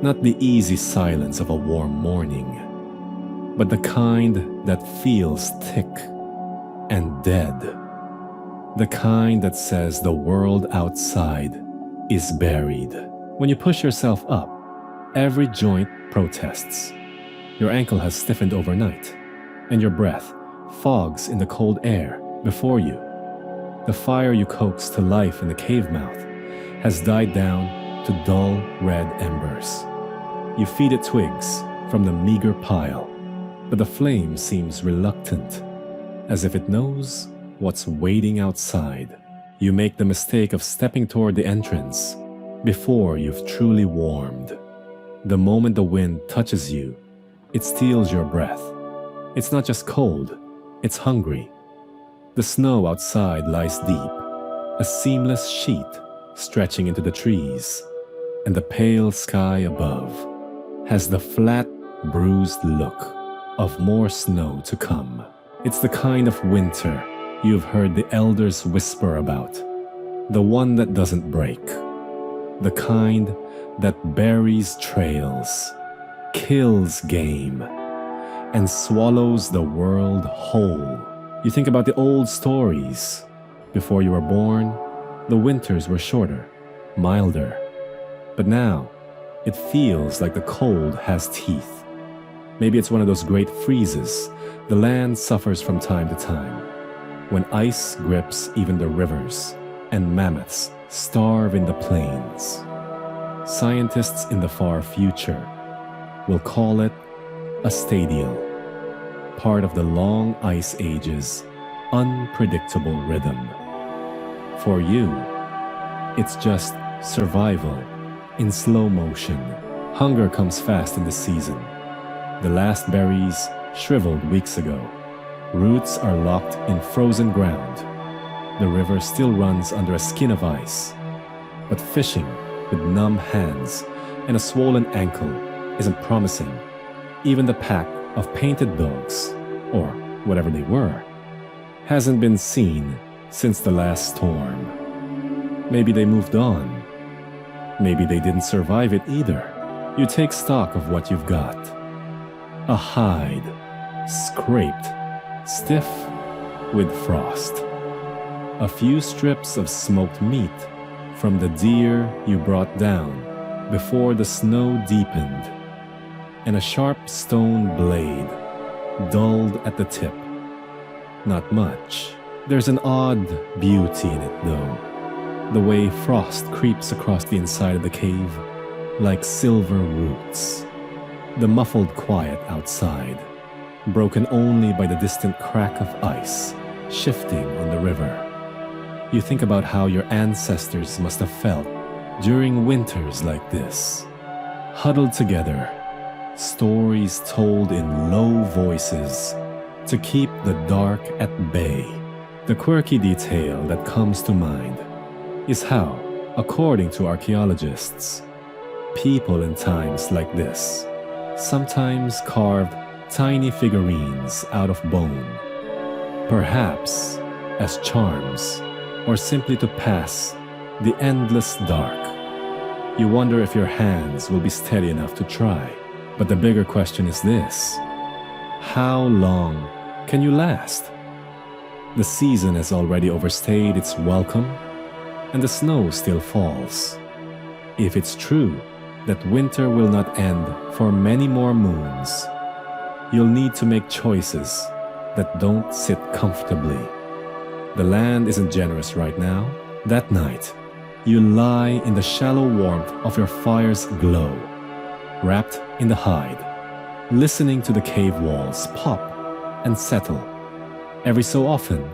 Not the easy silence of a warm morning, but the kind that feels thick and dead. The kind that says the world outside is buried. When you push yourself up, Every joint protests. Your ankle has stiffened overnight, and your breath fogs in the cold air before you. The fire you coaxed to life in the cave mouth has died down to dull red embers. You feed it twigs from the meager pile, but the flame seems reluctant, as if it knows what's waiting outside. You make the mistake of stepping toward the entrance before you've truly warmed. The moment the wind touches you, it steals your breath. It's not just cold, it's hungry. The snow outside lies deep, a seamless sheet stretching into the trees, and the pale sky above has the flat, bruised look of more snow to come. It's the kind of winter you've heard the elders whisper about, the one that doesn't break, the kind that buries trails, kills game, and swallows the world whole. You think about the old stories. Before you were born, the winters were shorter, milder. But now, it feels like the cold has teeth. Maybe it's one of those great freezes the land suffers from time to time, when ice grips even the rivers and mammoths starve in the plains. Scientists in the far future will call it a stadial, part of the long ice age's unpredictable rhythm. For you, it's just survival in slow motion. Hunger comes fast in the season. The last berries shriveled weeks ago. Roots are locked in frozen ground. The river still runs under a skin of ice. But fishing with numb hands and a swollen ankle isn't promising. Even the pack of painted dogs, or whatever they were, hasn't been seen since the last storm. Maybe they moved on. Maybe they didn't survive it either. You take stock of what you've got. A hide, scraped, stiff with frost. A few strips of smoked meat from the deer you brought down before the snow deepened, and a sharp stone blade, dulled at the tip. Not much. There's an odd beauty in it, though. The way frost creeps across the inside of the cave, like silver roots. The muffled quiet outside, broken only by the distant crack of ice shifting on the river. You think about how your ancestors must have felt during winters like this. Huddled together, stories told in low voices to keep the dark at bay. The quirky detail that comes to mind is how, according to archaeologists, people in times like this sometimes carved tiny figurines out of bone, perhaps as charms or simply to pass the endless dark. You wonder if your hands will be steady enough to try. But the bigger question is this: how long can you last? The season has already overstayed its welcome, and the snow still falls. If it's true that winter will not end for many more moons, you'll need to make choices that don't sit comfortably. The land isn't generous right now. That night, you lie in the shallow warmth of your fire's glow, wrapped in the hide, listening to the cave walls pop and settle. Every so often,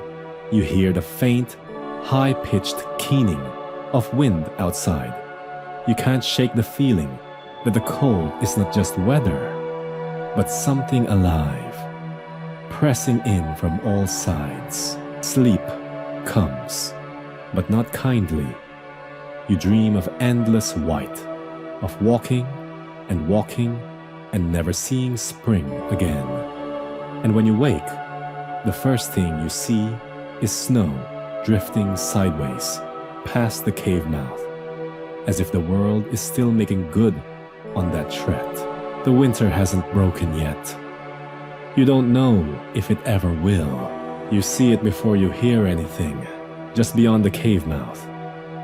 you hear the faint, high-pitched keening of wind outside. You can't shake the feeling that the cold is not just weather, but something alive, pressing in from all sides. Sleep comes, but not kindly. You dream of endless white, of walking and never seeing spring again. And when you wake, the first thing you see is snow drifting sideways past the cave mouth, as if the world is still making good on that threat. The winter hasn't broken yet. You don't know if it ever will. You see it before you hear anything. Just beyond the cave mouth,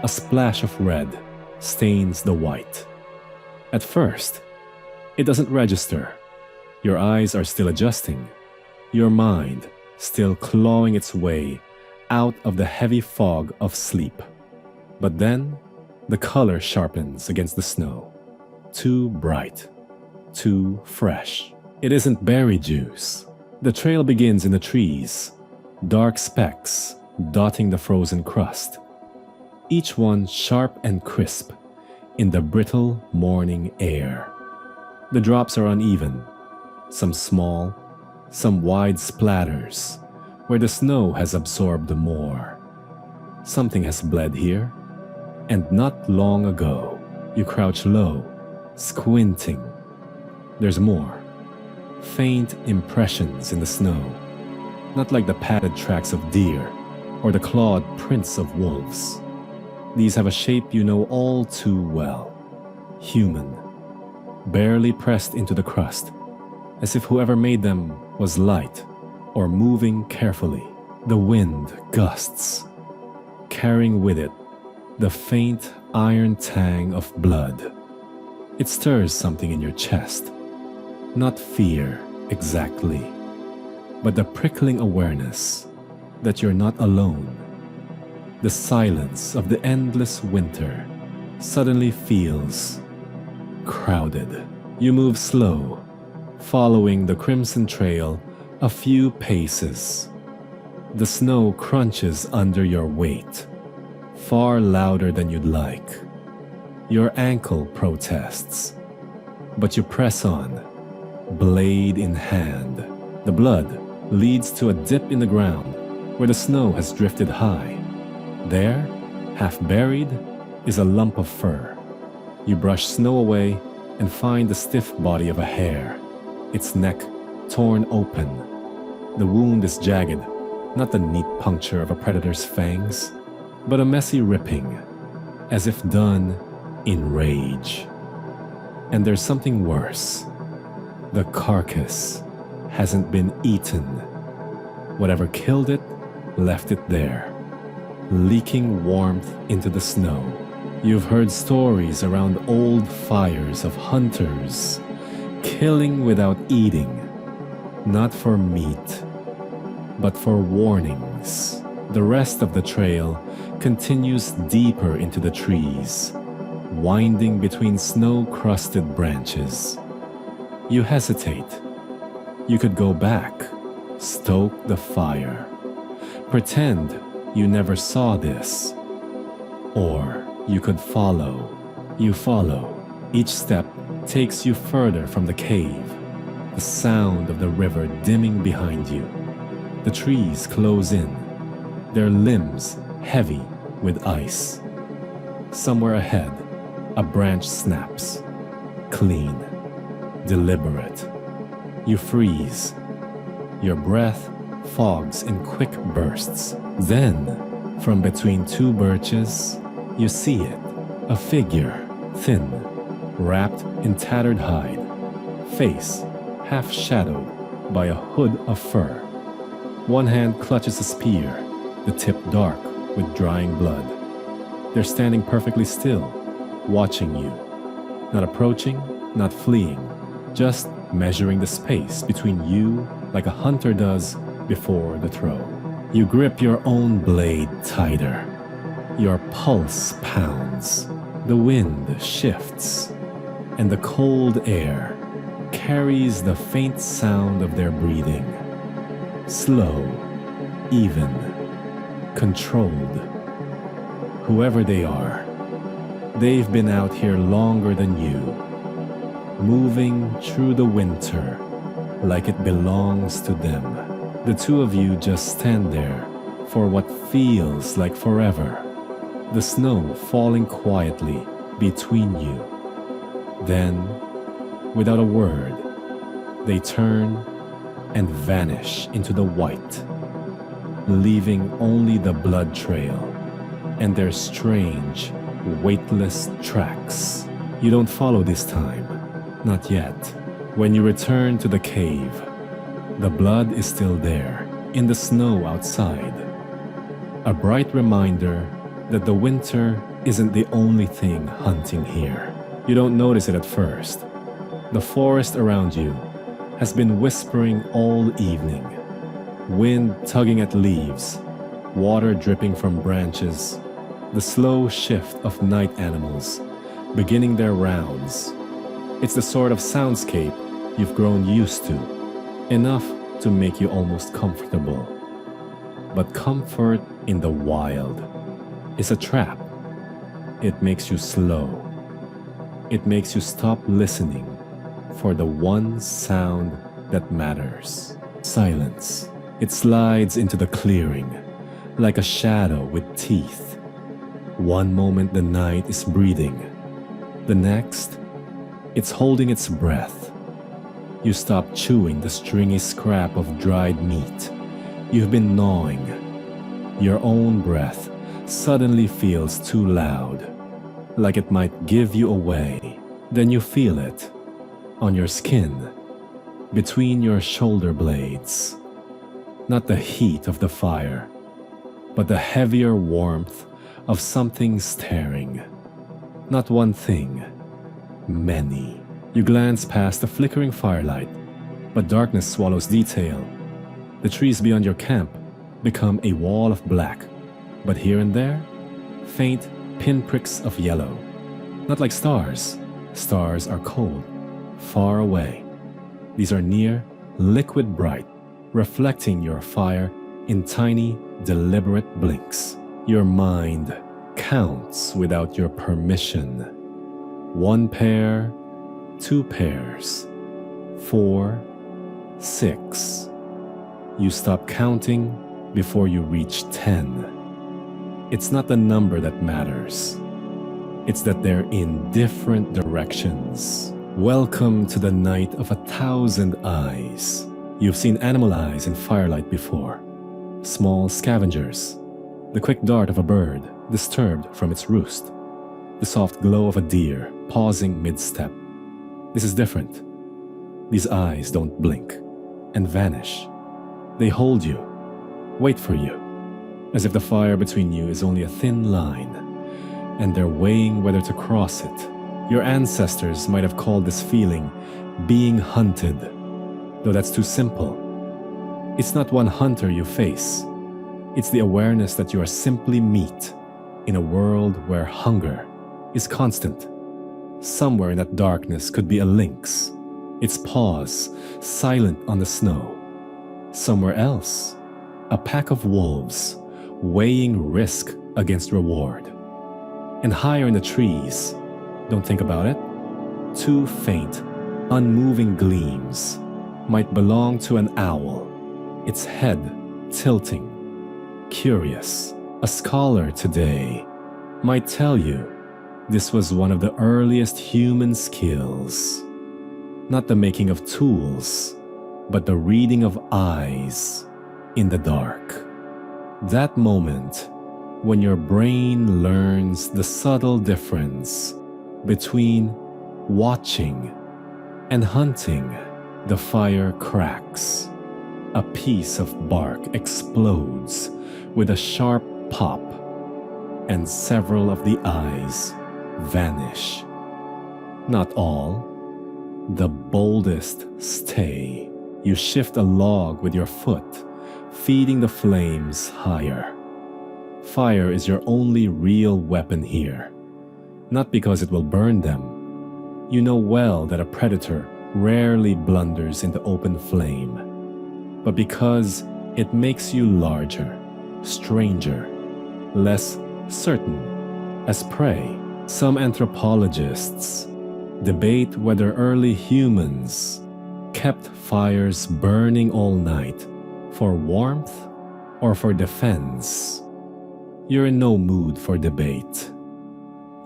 a splash of red stains the white. At first, It doesn't register. Your eyes are still adjusting. Your mind still clawing its way out of the heavy fog of sleep. But then, the color sharpens against the snow. Too bright. Too fresh. It isn't berry juice. The trail begins in the trees, dark specks dotting the frozen crust, each one sharp and crisp in the brittle morning air. The drops are uneven, some small, some wide splatters where the snow has absorbed more. Something has bled here, and not long ago. You crouch low, squinting. There's more. Faint impressions in the snow, not like the padded tracks of deer or the clawed prints of wolves. These have a shape you know all too well. Human, barely pressed into the crust, as if whoever made them was light or moving carefully. The wind gusts, carrying with it the faint iron tang of blood. It stirs something in your chest. Not fear, exactly, but the prickling awareness that you're not alone. The silence of the endless winter suddenly feels crowded. You move slow, following the crimson trail a few paces. The snow crunches under your weight, far louder than you'd like. Your ankle protests, but you press on, blade in hand. The blood leads to a dip in the ground where the snow has drifted high. There, half buried, is a lump of fur. You brush snow away and find the stiff body of a hare, its neck torn open. The wound is jagged, not the neat puncture of a predator's fangs, but a messy ripping, as if done in rage. And there's something worse. The carcass hasn't been eaten. Whatever killed it left it there, leaking warmth into the snow. You've heard stories around old fires of hunters killing without eating, not for meat, but for warnings. The rest of the trail continues deeper into the trees, winding between snow-crusted branches. You hesitate. You could go back, stoke the fire, pretend you never saw this. Or you could follow. You follow. Each step takes you further from the cave, the sound of the river dimming behind you. The trees close in, their limbs heavy with ice. Somewhere ahead, a branch snaps, clean, deliberate. You freeze. Your breath fogs in quick bursts. Then, from between two birches, you see it, a figure, thin, wrapped in tattered hide, face half shadowed by a hood of fur. One hand clutches a spear, the tip dark with drying blood. They're standing perfectly still, watching you, not approaching, not fleeing, just measuring the space between you like a hunter does before the throw. You grip your own blade tighter. Your pulse pounds. The wind shifts, and the cold air carries the faint sound of their breathing. Slow, even, controlled. Whoever they are, they've been out here longer than you, moving through the winter like it belongs to them. The two of you just stand there for what feels like forever, the snow falling quietly between you. Then, without a word, they turn and vanish into the white, leaving only the blood trail and their strange, weightless tracks. You don't follow this time, not yet. When you return to the cave, the blood is still there, in the snow outside. A bright reminder that the winter isn't the only thing hunting here. You don't notice it at first. The forest around you has been whispering all evening. Wind tugging at leaves, water dripping from branches, the slow shift of night animals beginning their rounds. It's the sort of soundscape you've grown used to, enough to make you almost comfortable. But comfort in the wild is a trap. It makes you slow. It makes you stop listening for the one sound that matters. Silence. It slides into the clearing like a shadow with teeth. One moment the night is breathing. The next, it's holding its breath. You stop chewing the stringy scrap of dried meat you've been gnawing. Your own breath suddenly feels too loud, like it might give you away. Then you feel it on your skin, between your shoulder blades. Not the heat of the fire, but the heavier warmth of something staring. Not one thing, many. You glance past the flickering firelight, but darkness swallows detail. The trees beyond your camp become a wall of black, but here and there, faint pinpricks of yellow. Not like stars. Stars are cold, far away. These are near, liquid bright, reflecting your fire in tiny, deliberate blinks. Your mind counts without your permission. 1 pair, 2 pairs, 4, 6. You stop counting before you reach 10. It's not the number that matters. It's that they're in different directions. Welcome to the night of 1,000 eyes. You've seen animal eyes in firelight before. Small scavengers. The quick dart of a bird disturbed from its roost. The soft glow of a deer pausing mid-step. This is different. These eyes don't blink and vanish. They hold you, wait for you, as if the fire between you is only a thin line, and they're weighing whether to cross it. Your ancestors might have called this feeling being hunted, though that's too simple. It's not one hunter you face. It's the awareness that you are simply meat in a world where hunger is constant. Somewhere in that darkness could be a lynx, its paws silent on the snow. Somewhere else, a pack of wolves weighing risk against reward. And higher in the trees, don't think about it, 2 faint, unmoving gleams might belong to an owl, its head tilting. Curious, a scholar today might tell you this was one of the earliest human skills. Not the making of tools, but the reading of eyes in the dark. That moment when your brain learns the subtle difference between watching and hunting. The fire cracks. A piece of bark explodes with a sharp pop, and several of the eyes vanish. Not all. The boldest stay. You shift a log with your foot, feeding the flames higher. Fire is your only real weapon here. Not because it will burn them. You know well that a predator rarely blunders into open flame, but because it makes you larger, stranger, less certain as prey. Some anthropologists debate whether early humans kept fires burning all night for warmth or for defense. You're in no mood for debate.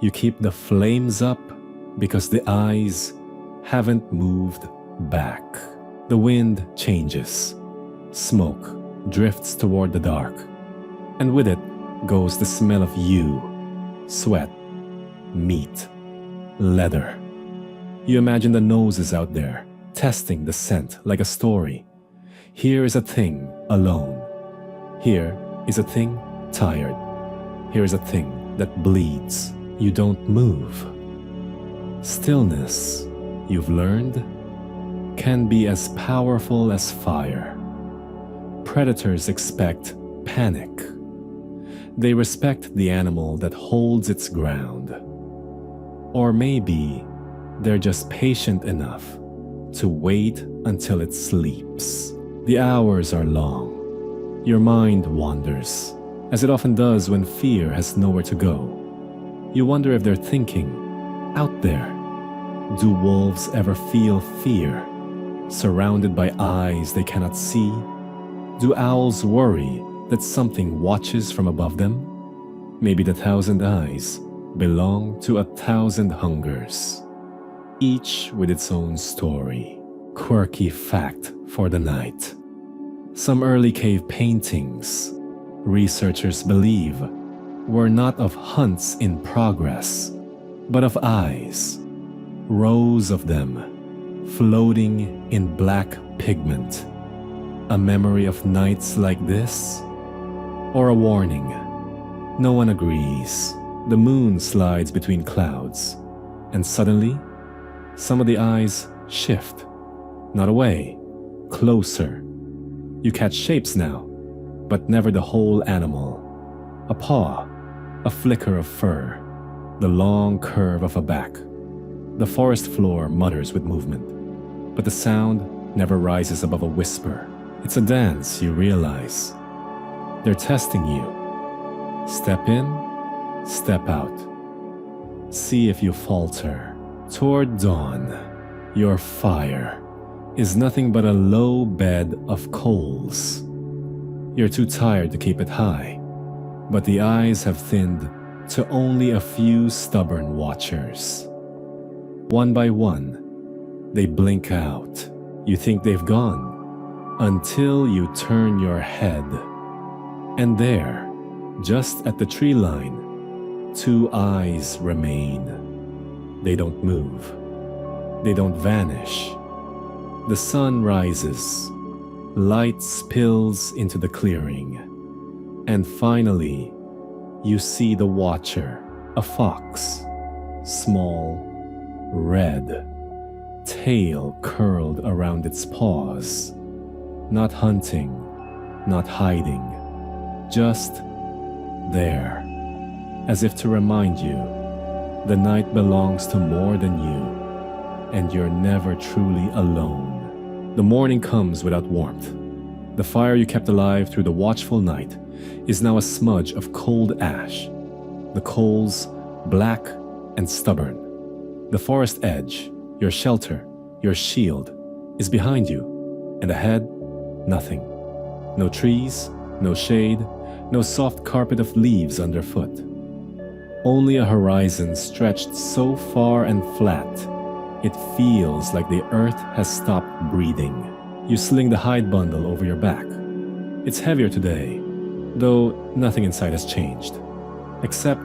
You keep the flames up because the eyes haven't moved back. The wind changes. Smoke drifts toward the dark, and with it goes the smell of you, sweat, meat, leather. You imagine the noses out there, testing the scent like a story. Here is a thing alone. Here is a thing tired. Here is a thing that bleeds. You don't move. Stillness. you've learned, can be as powerful as fire. Predators expect panic. They respect the animal that holds its ground. Or maybe they're just patient enough to wait until it sleeps. The hours are long. Your mind wanders, as it often does when fear has nowhere to go. You wonder if they're thinking, out there, do wolves ever feel fear, surrounded by eyes they cannot see? Do owls worry that something watches from above them? Maybe the 1,000 eyes belong to 1,000 hungers, each with its own story. Quirky fact for the night. Some early cave paintings, researchers believe, were not of hunts in progress, but of eyes, rows of them, floating in black pigment. A memory of nights like this? Or a warning? No one agrees. The moon slides between clouds, and suddenly, some of the eyes shift. Not away, closer. You catch shapes now, but never the whole animal. A paw, a flicker of fur, the long curve of a back. The forest floor mutters with movement, but the sound never rises above a whisper. It's a dance, you realize. They're testing you. Step in, step out. See if you falter. Toward dawn, your fire is nothing but a low bed of coals. You're too tired to keep it high, but the eyes have thinned to only a few stubborn watchers. One by one, they blink out. You think they've gone, until you turn your head. And there, just at the tree line, 2 eyes remain. They don't move. They don't vanish. The sun rises. Light spills into the clearing. And finally, you see the watcher, a fox, small, red, tail curled around its paws. Not hunting, not hiding, just there, as if to remind you, the night belongs to more than you, and you're never truly alone. The morning comes without warmth. The fire you kept alive through the watchful night is now a smudge of cold ash, the coals black and stubborn. The forest edge, your shelter, your shield, is behind you, and ahead, nothing. No trees, no shade, no soft carpet of leaves underfoot. Only a horizon stretched so far and flat, it feels like the earth has stopped breathing. You sling the hide bundle over your back. It's heavier today, though nothing inside has changed, except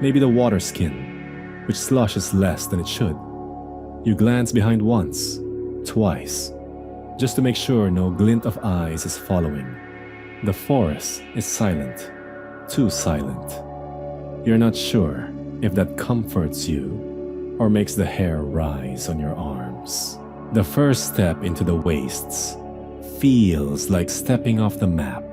maybe the water skin, which sloshes less than it should. You glance behind once, twice, just to make sure no glint of eyes is following. The forest is silent, too silent. You're not sure if that comforts you or makes the hair rise on your arms. The first step into the wastes feels like stepping off the map.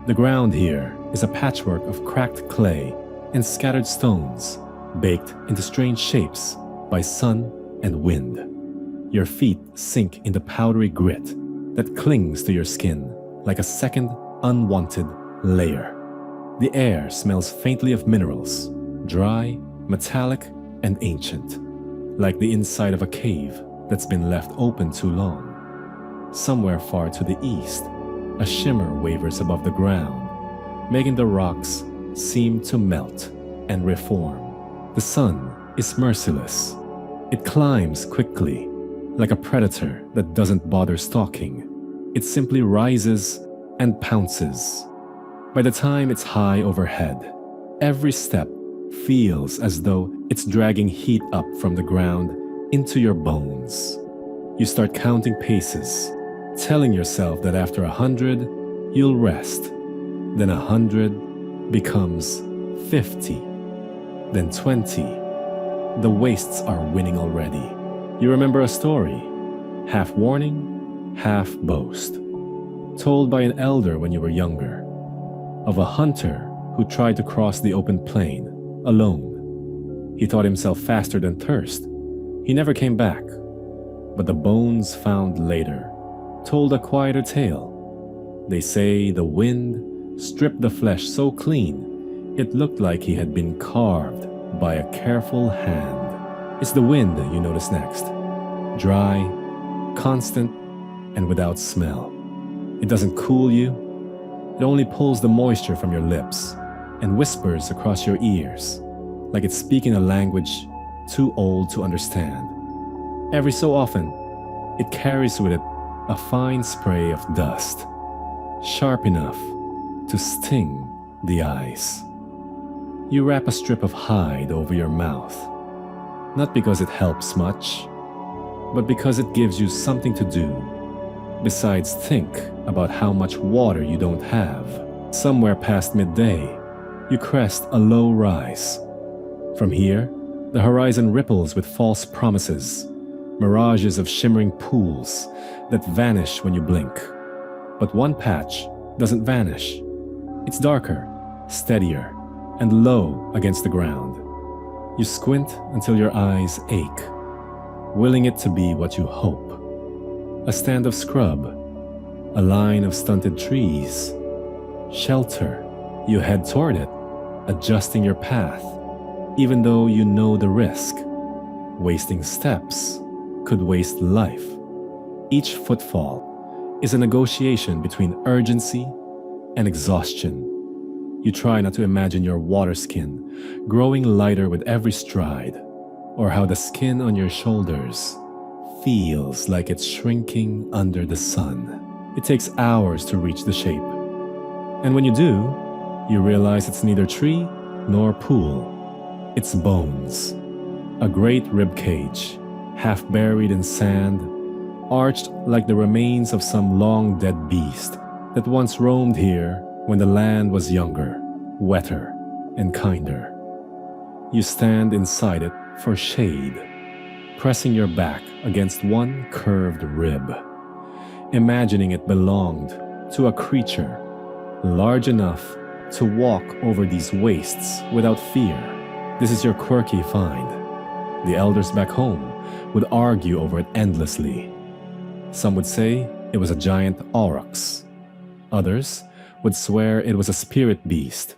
The ground here is a patchwork of cracked clay and scattered stones, baked into strange shapes by sun and wind. Your feet sink into powdery grit that clings to your skin like a second unwanted layer. The air smells faintly of minerals, dry, metallic, and ancient, like the inside of a cave that's been left open too long. Somewhere far to the east, a shimmer wavers above the ground, making the rocks seem to melt and reform. The sun is merciless. It climbs quickly, like a predator that doesn't bother stalking. It simply rises and pounces. By the time it's high overhead, every step feels as though it's dragging heat up from the ground into your bones. You start counting paces, telling yourself that after 100, you'll rest. Then 100 becomes 50, then 20. The wastes are winning already. You remember a story, half warning, half boast, told by an elder when you were younger, of a hunter who tried to cross the open plain alone. He thought himself faster than thirst. He never came back, but the bones found later told a quieter tale. They say the wind stripped the flesh so clean it looked like he had been carved by a careful hand. It's the wind you notice next. Dry, constant, and without smell. It doesn't cool you. It only pulls the moisture from your lips and whispers across your ears, like it's speaking a language too old to understand. Every so often, it carries with it a fine spray of dust, sharp enough to sting the eyes. You wrap a strip of hide over your mouth, not because it helps much, but because it gives you something to do, besides think about how much water you don't have. Somewhere past midday, you crest a low rise. From here, the horizon ripples with false promises, mirages of shimmering pools that vanish when you blink. But one patch doesn't vanish. It's darker, steadier, and low against the ground. You squint until your eyes ache, willing it to be what you hope. A stand of scrub, a line of stunted trees, shelter. You head toward it, adjusting your path, even though you know the risk. Wasting steps could waste life. Each footfall is a negotiation between urgency and exhaustion. You try not to imagine your water skin growing lighter with every stride, or how the skin on your shoulders feels like it's shrinking under the sun. It takes hours to reach the shape. And when you do, you realize it's neither tree nor pool. It's bones. A great rib cage, half buried in sand, arched like the remains of some long-dead beast that once roamed here when the land was younger, wetter, and kinder. You stand inside it for shade, pressing your back against one curved rib, imagining it belonged to a creature large enough to walk over these wastes without fear. This is your quirky find. The elders back home would argue over it endlessly. Some would say it was a giant aurochs. Others would swear it was a spirit beast,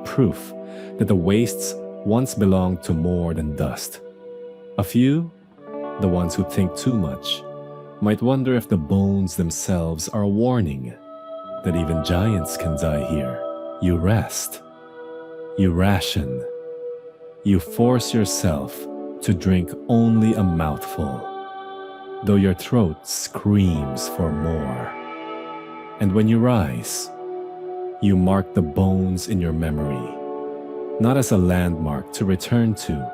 proof that the wastes once belonged to more than dust. A few, the ones who think too much, might wonder if the bones themselves are a warning that even giants can die here. You rest. You ration. You force yourself to drink only a mouthful, though your throat screams for more. And when you rise, you mark the bones in your memory, not as a landmark to return to,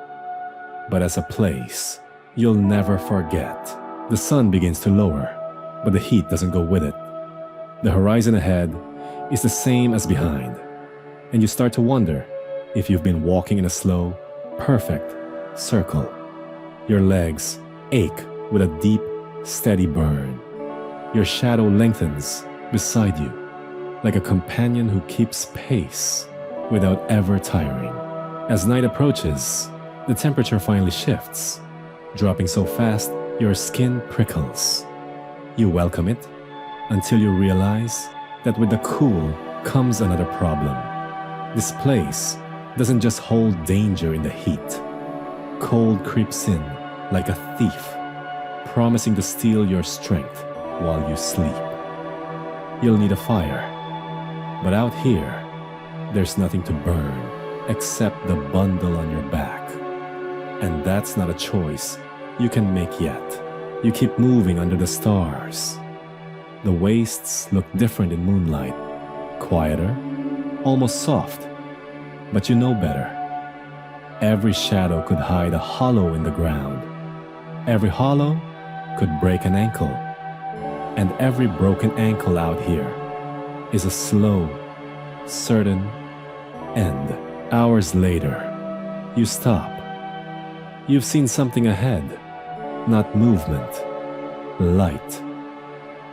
but as a place you'll never forget. The sun begins to lower, but the heat doesn't go with it. The horizon ahead is the same as behind, and you start to wonder if you've been walking in a slow, perfect circle. Your legs ache with a deep, steady burn. Your shadow lengthens beside you, like a companion who keeps pace without ever tiring. As night approaches, the temperature finally shifts, dropping so fast your skin prickles. You welcome it until you realize that with the cool comes another problem. This place doesn't just hold danger in the heat. Cold creeps in like a thief, promising to steal your strength while you sleep. You'll need a fire, but out here, there's nothing to burn except the bundle on your back. And that's not a choice you can make yet. You keep moving under the stars. The wastes look different in moonlight, quieter, almost soft, but you know better. Every shadow could hide a hollow in the ground. Every hollow could break an ankle. And every broken ankle out here is a slow, certain end. Hours later, you stop. You've seen something ahead, not movement, light.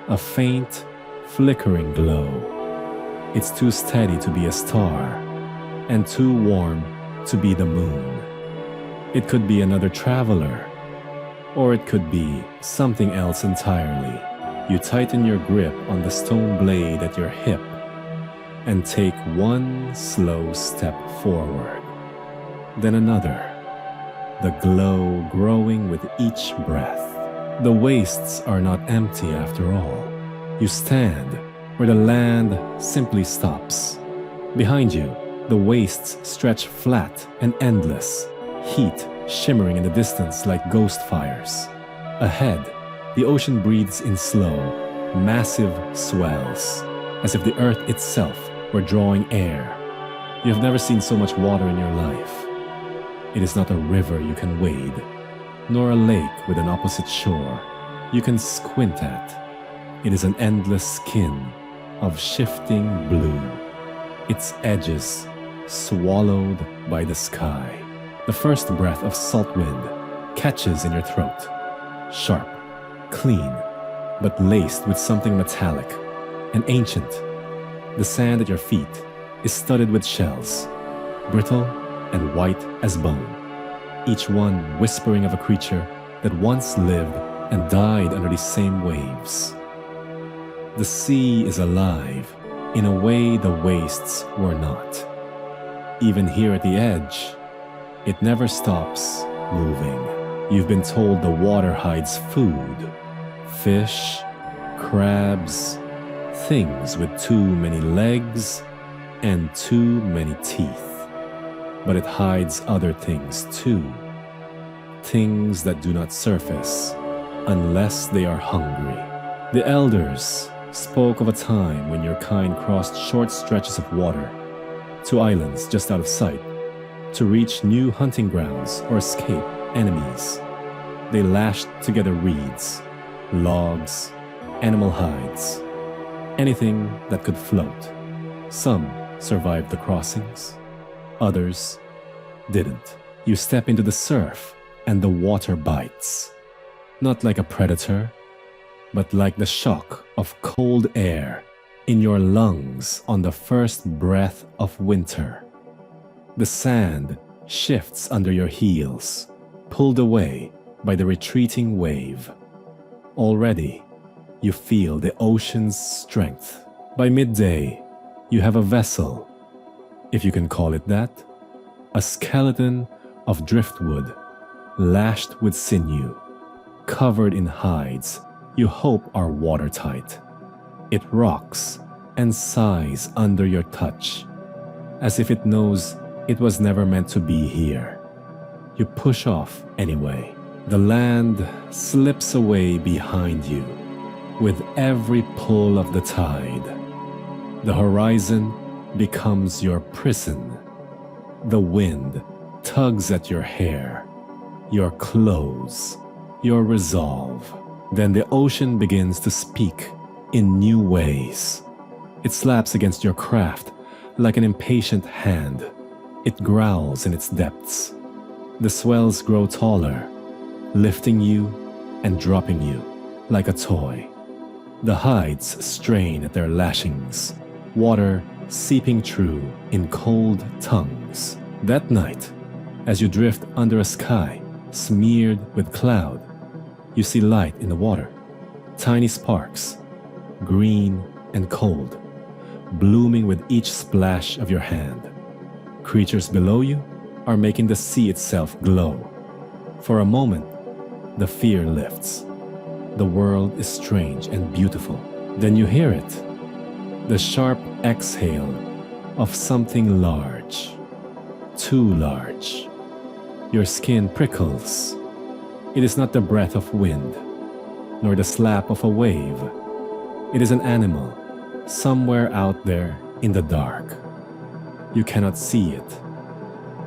A faint, flickering glow. It's too steady to be a star, and too warm to be the moon. It could be another traveler, or it could be something else entirely. You tighten your grip on the stone blade at your hip and take one slow step forward, then another, the glow growing with each breath. The wastes are not empty after all. You stand where the land simply stops. Behind you, the wastes stretch flat and endless, heat shimmering in the distance like ghost fires. Ahead, the ocean breathes in slow, massive swells, as if the earth itself were drawing air. You have never seen so much water in your life. It is not a river you can wade, nor a lake with an opposite shore you can squint at. It is an endless skin of shifting blue, its edges swallowed by the sky. The first breath of salt wind catches in your throat, sharp, clean, but laced with something metallic and ancient. The sand at your feet is studded with shells, brittle and white as bone, each one whispering of a creature that once lived and died under these same waves. The sea is alive in a way the wastes were not. Even here at the edge, it never stops moving. You've been told the water hides food, fish, crabs, things with too many legs and too many teeth. But it hides other things too. Things that do not surface unless they are hungry. The elders spoke of a time when your kind crossed short stretches of water to islands just out of sight to reach new hunting grounds or escape enemies. They lashed together reeds, logs, animal hides, anything that could float. Some survived the crossings, others didn't. You step into the surf and the water bites, not like a predator, but like the shock of cold air in your lungs on the first breath of winter. The sand shifts under your heels, pulled away by the retreating wave. Already, you feel the ocean's strength. By midday, you have a vessel, if you can call it that, a skeleton of driftwood, lashed with sinew, covered in hides you hope are watertight. It rocks and sighs under your touch, as if it knows it was never meant to be here. You push off anyway. The land slips away behind you with every pull of the tide. The horizon becomes your prison. The wind tugs at your hair, your clothes, your resolve. Then the ocean begins to speak in new ways. It slaps against your craft like an impatient hand. It growls in its depths. The swells grow taller, lifting you and dropping you like a toy. The hides strain at their lashings, water seeping through in cold tongues. That night, as you drift under a sky smeared with cloud, you see light in the water, tiny sparks, green and cold, blooming with each splash of your hand. Creatures below you are making the sea itself glow. For a moment, the fear lifts. The world is strange and beautiful. Then you hear it, the sharp exhale of something large, too large. Your skin prickles. It is not the breath of wind, nor the slap of a wave. It is an animal, somewhere out there in the dark. You cannot see it.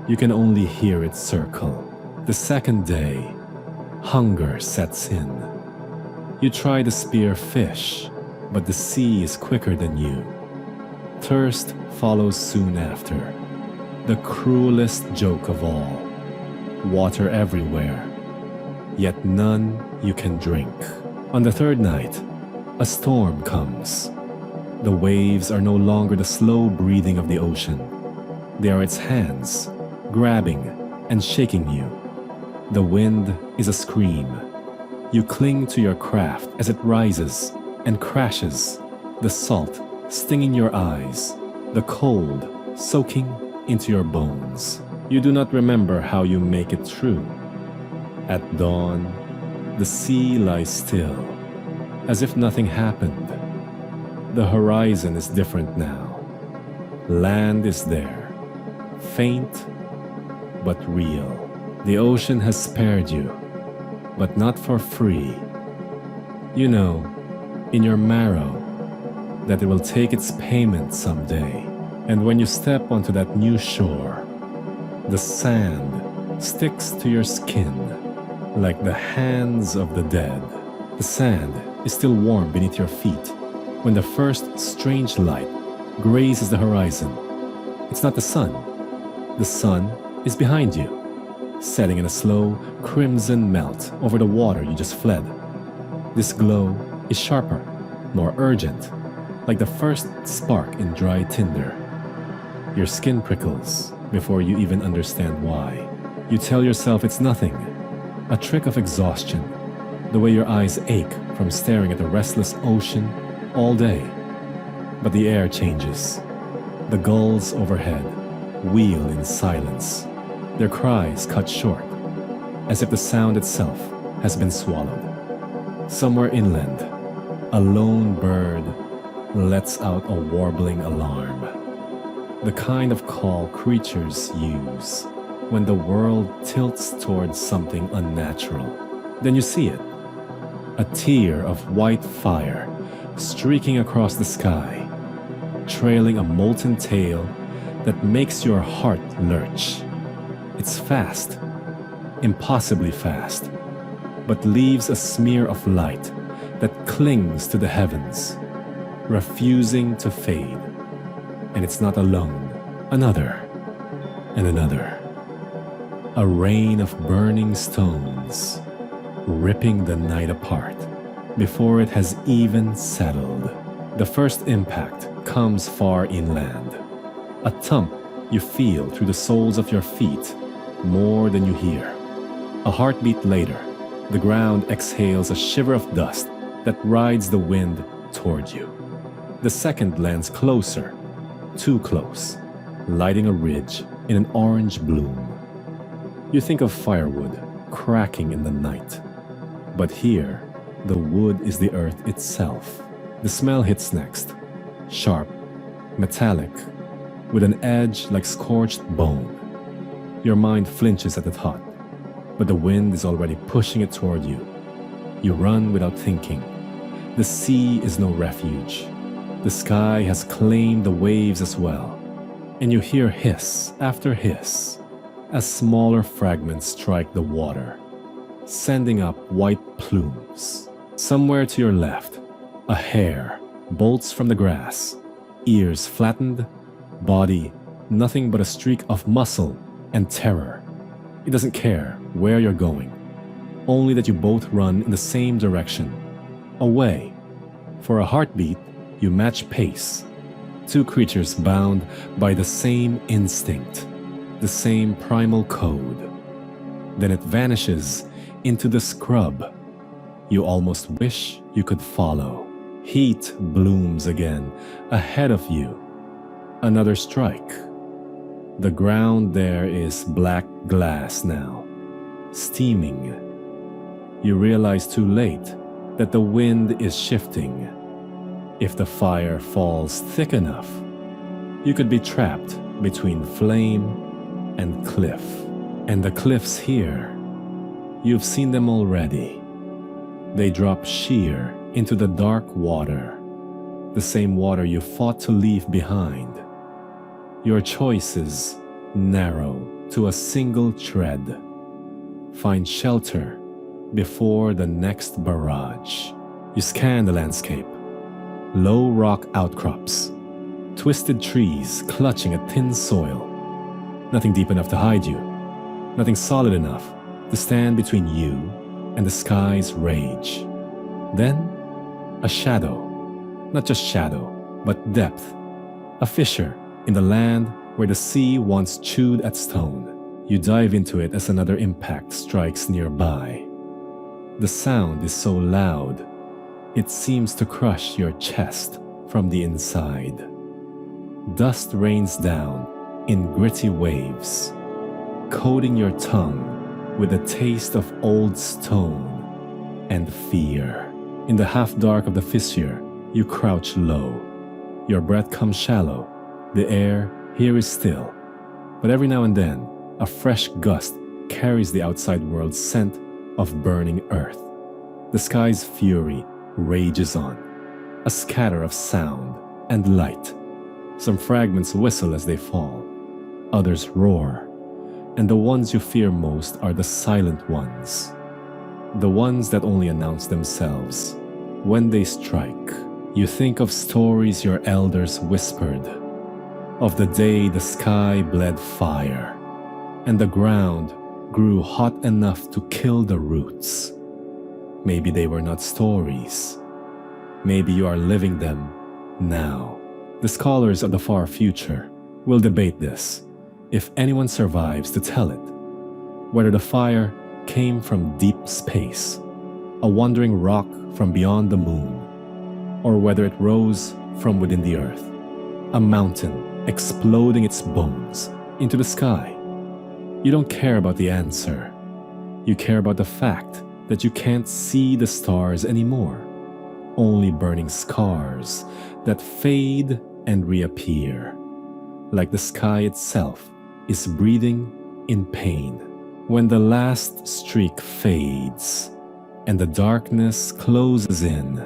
You can only hear it circle. The second day, hunger sets in. You try to spear fish, but the sea is quicker than you. Thirst follows soon after. The cruelest joke of all. Water everywhere, yet none you can drink. On the third night, a storm comes. The waves are no longer the slow breathing of the ocean. They are its hands, grabbing and shaking you. The wind is a scream. You cling to your craft as it rises and crashes, the salt stinging your eyes, the cold soaking into your bones. You do not remember how you make it through. At dawn, the sea lies still, as if nothing happened. The horizon is different now. Land is there, faint but real. The ocean has spared you, but not for free. You know, in your marrow, that it will take its payment someday. And when you step onto that new shore, the sand sticks to your skin like the hands of the dead. The sand is still warm beneath your feet when the first strange light grazes the horizon. It's not the sun. The sun is behind you, setting in a slow crimson melt over the water you just fled. This glow is sharper, more urgent, like the first spark in dry tinder. Your skin prickles before you even understand why. You tell yourself it's nothing, a trick of exhaustion, the way your eyes ache from staring at the restless ocean all day. But the air changes. The gulls overhead wheel in silence, their cries cut short, as if the sound itself has been swallowed. Somewhere inland, a lone bird lets out a warbling alarm, the kind of call creatures use when the world tilts towards something unnatural. Then you see it, a tear of white fire streaking across the sky, trailing a molten tail that makes your heart lurch. It's fast, impossibly fast, but leaves a smear of light that clings to the heavens, refusing to fade. And it's not alone. Another and another. A rain of burning stones, ripping the night apart before it has even settled. The first impact comes far inland. A thump you feel through the soles of your feet more than you hear. A heartbeat later, the ground exhales a shiver of dust that rides the wind toward you. The second lands closer, too close, lighting a ridge in an orange bloom. You think of firewood cracking in the night, but here, the wood is the earth itself. The smell hits next, sharp, metallic, with an edge like scorched bone. Your mind flinches at the thought, but the wind is already pushing it toward you. You run without thinking. The sea is no refuge. The sky has claimed the waves as well, and you hear hiss after hiss as smaller fragments strike the water, sending up white plumes. Somewhere to your left, a hare bolts from the grass, ears flattened, body nothing but a streak of muscle and terror. It doesn't care where you're going, only that you both run in the same direction, away. For a heartbeat, you match pace. Two creatures bound by the same instinct, the same primal code. Then it vanishes into the scrub. You almost wish you could follow. Heat blooms again ahead of you. Another strike. The ground there is black glass now, steaming. You realize too late that the wind is shifting. If the fire falls thick enough, you could be trapped between flame and cliff. And the cliffs here, you've seen them already. They drop sheer into the dark water, the same water you fought to leave behind. Your choices narrow to a single tread. Find shelter before the next barrage. You scan the landscape. Low rock outcrops, twisted trees clutching at thin soil. Nothing deep enough to hide you. Nothing solid enough to stand between you and the skies rage. Then, a shadow. Not just shadow, but depth. A fissure in the land where the sea once chewed at stone. You dive into it as another impact strikes nearby. The sound is so loud, it seems to crush your chest from the inside. Dust rains down in gritty waves, coating your tongue with a taste of old stone and fear. In the half-dark of the fissure, you crouch low. Your breath comes shallow. The air here is still. But every now and then, a fresh gust carries the outside world's scent of burning earth. The sky's fury rages on, a scatter of sound and light. Some fragments whistle as they fall. Others roar. And the ones you fear most are the silent ones. The ones that only announce themselves when they strike. You think of stories your elders whispered, of the day the sky bled fire, and the ground grew hot enough to kill the roots. Maybe they were not stories. Maybe you are living them now. The scholars of the far future will debate this, if anyone survives to tell it, whether the fire came from deep space, a wandering rock from beyond the moon, or whether it rose from within the earth, a mountain exploding its bones into the sky. You don't care about the answer. You care about the fact that you can't see the stars anymore, only burning scars that fade and reappear, like the sky itself is breathing in pain. When the last streak fades and the darkness closes in,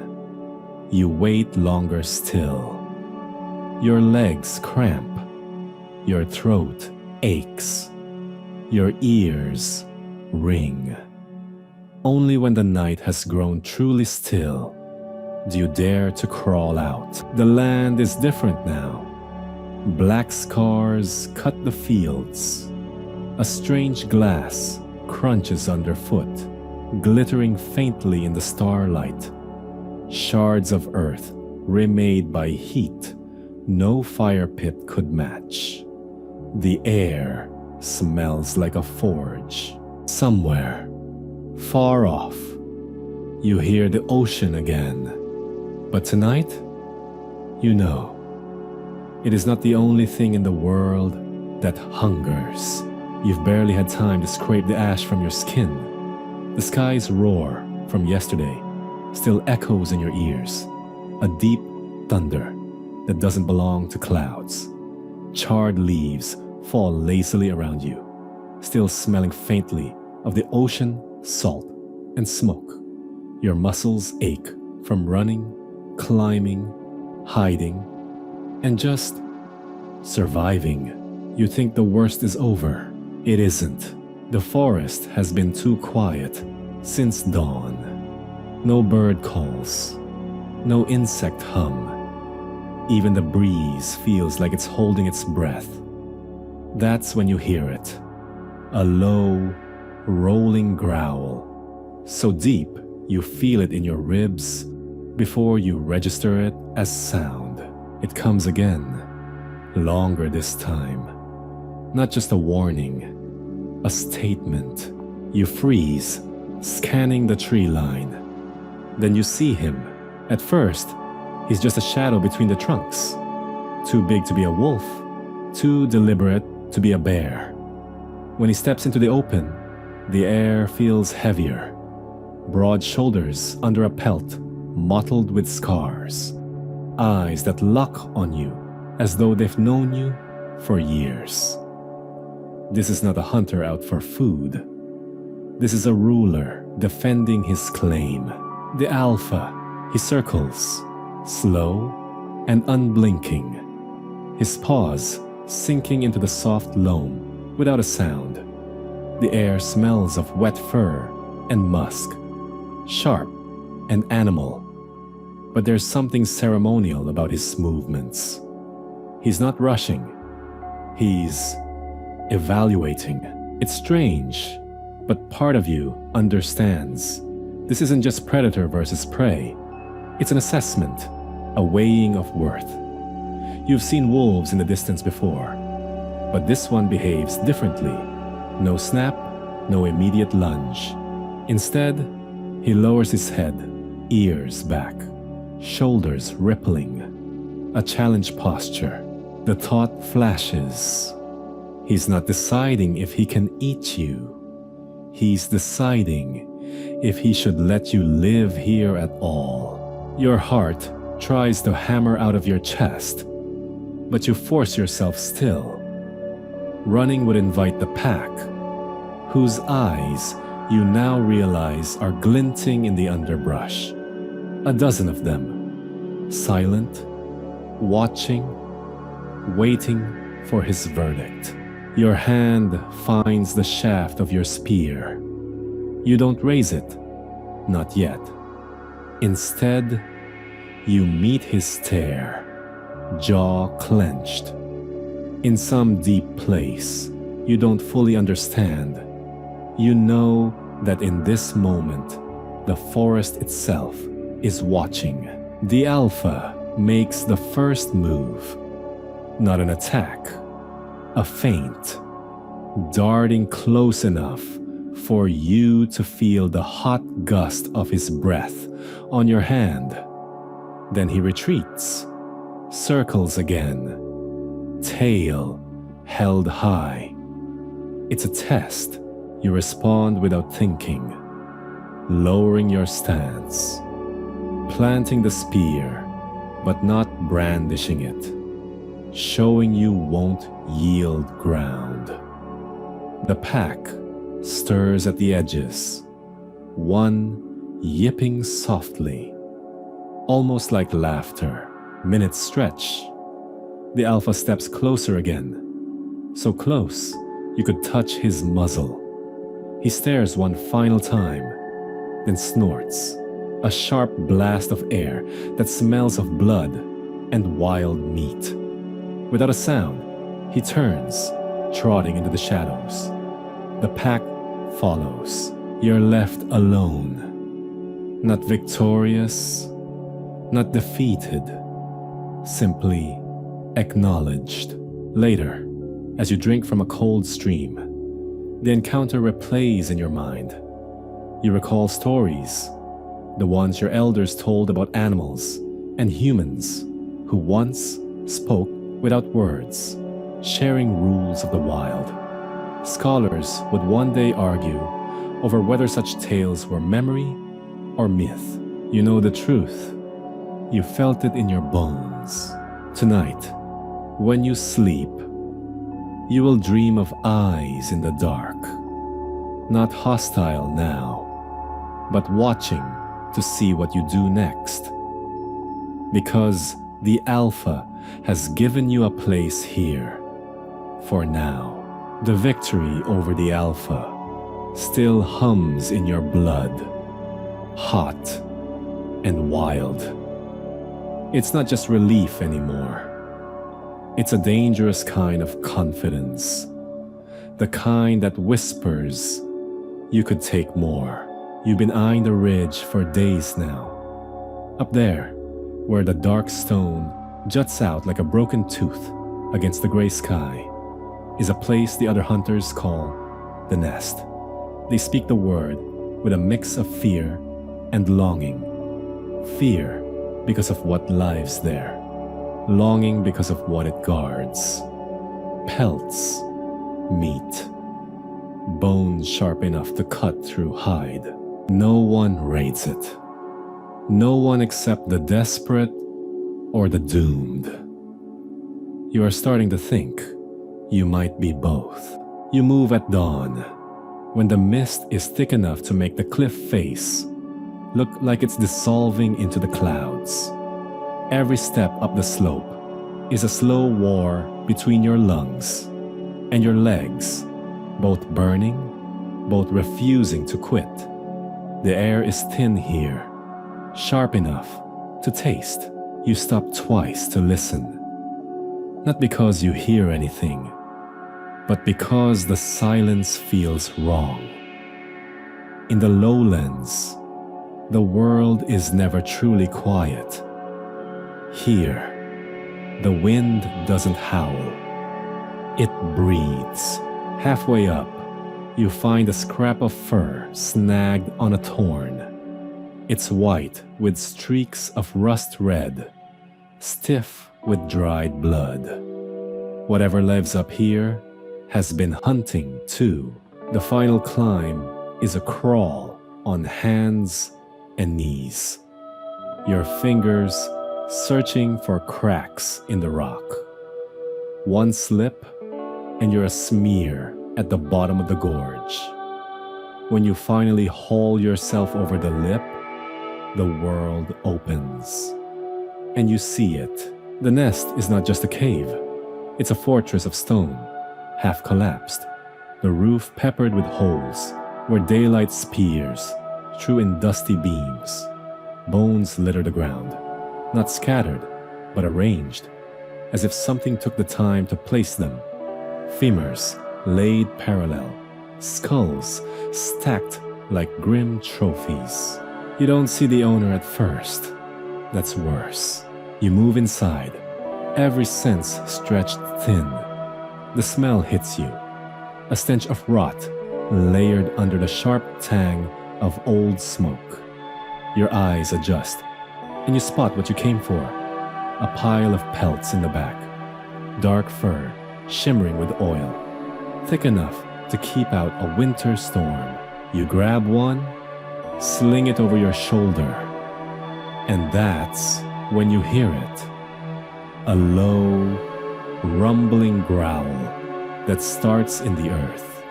you wait longer still. Your legs cramp, your throat aches, your ears ring. Only when the night has grown truly still do you dare to crawl out. The land is different now. Black scars cut the fields. A strange glass crunches underfoot, glittering faintly in the starlight. Shards of earth remade by heat no fire pit could match. The air smells like a forge. Somewhere, far off, you hear the ocean again. But tonight, you know, it is not the only thing in the world that hungers. You've barely had time to scrape the ash from your skin. The sky's roar from yesterday still echoes in your ears, a deep thunder that doesn't belong to clouds. Charred leaves fall lazily around you, still smelling faintly of the ocean, salt, and smoke. Your muscles ache from running, climbing, hiding, and just surviving. You think the worst is over. It isn't. The forest has been too quiet since dawn. No bird calls, no insect hum. Even the breeze feels like it's holding its breath. That's when you hear it. A low, rolling growl, so deep you feel it in your ribs before you register it as sound. It comes again, longer this time. Not just a warning, a statement. You freeze, scanning the tree line. Then you see him. At first, he's just a shadow between the trunks. Too big to be a wolf, too deliberate to be a bear. When he steps into the open, the air feels heavier. Broad shoulders under a pelt, mottled with scars. Eyes that lock on you as though they've known you for years. This is not a hunter out for food. This is a ruler defending his claim. The alpha, he circles, slow and unblinking. His paws sinking into the soft loam without a sound. The air smells of wet fur and musk, sharp and animal. But there's something ceremonial about his movements. He's not rushing. He's evaluating. It's strange. But part of you understands. This isn't just predator versus prey. It's an assessment, a weighing of worth. You've seen wolves in the distance before, but this one behaves differently. No snap, no immediate lunge. Instead, he lowers his head, ears back, shoulders rippling, a challenge posture. The thought flashes. He's not deciding if he can eat you. He's deciding if he should let you live here at all. Your heart tries to hammer out of your chest, but you force yourself still. Running would invite the pack, whose eyes you now realize are glinting in the underbrush. A dozen of them, silent, watching, waiting for his verdict. Your hand finds the shaft of your spear. You don't raise it, not yet. Instead, you meet his stare, jaw clenched. In some deep place you don't fully understand, you know that in this moment, the forest itself is watching. The alpha makes the first move, not an attack, a feint, darting close enough for you to feel the hot gust of his breath on your hand. Then he retreats, circles again, tail held high. It's a test. You respond without thinking, lowering your stance, planting the spear, but not brandishing it, showing you won't yield ground. The pack stirs at the edges, one yipping softly, almost like laughter. Minutes stretch. The alpha steps closer again, so close you could touch his muzzle. He stares one final time, then snorts, a sharp blast of air that smells of blood and wild meat. Without a sound, he turns, trotting into the shadows. The pack follows. You're left alone. Not victorious, not defeated, simply acknowledged. Later, as you drink from a cold stream, the encounter replays in your mind. You recall stories, the ones your elders told about animals and humans who once spoke without words, sharing rules of the wild. Scholars would one day argue over whether such tales were memory or myth. You know the truth. You felt it in your bones. Tonight, when you sleep, you will dream of eyes in the dark, not hostile now, but watching to see what you do next. Because the alpha has given you a place here, for now. The victory over the alpha still hums in your blood, hot and wild. It's not just relief anymore. It's a dangerous kind of confidence, the kind that whispers you could take more. You've been eyeing the ridge for days now. Up there, where the dark stone juts out like a broken tooth against the gray sky, is a place the other hunters call the nest. They speak the word with a mix of fear and longing. Fear because of what lives there. Longing because of what it guards. Pelts, meat, bones sharp enough to cut through hide. No one raids it. No one except the desperate or the doomed. You are starting to think you might be both. You move at dawn, when the mist is thick enough to make the cliff face look like it's dissolving into the clouds. Every step up the slope is a slow war between your lungs and your legs, both burning, both refusing to quit. The air is thin here, sharp enough to taste. You stop twice to listen, not because you hear anything, but because the silence feels wrong. In the lowlands, the world is never truly quiet. Here, the wind doesn't howl. It breathes. Halfway up, you find a scrap of fur snagged on a thorn. It's white with streaks of rust red, stiff with dried blood. Whatever lives up here has been hunting too. The final climb is a crawl on hands and knees. Your fingers searching for cracks in the rock. One slip and you're a smear at the bottom of the gorge. When you finally haul yourself over the lip, the world opens. And you see it. The nest is not just a cave. It's a fortress of stone, half collapsed. The roof peppered with holes where daylight spears through in dusty beams. Bones litter the ground, not scattered, but arranged, as if something took the time to place them. Femurs laid parallel, skulls stacked like grim trophies. You don't see the owner at first. That's worse. You move inside, every sense stretched thin. The smell hits you, a stench of rot layered under the sharp tang of old smoke. Your eyes adjust, and you spot what you came for. A pile of pelts in the back. Dark fur, shimmering with oil. Thick enough to keep out a winter storm. You grab one, sling it over your shoulder. And that's when you hear it. A low, rumbling growl that starts in the earth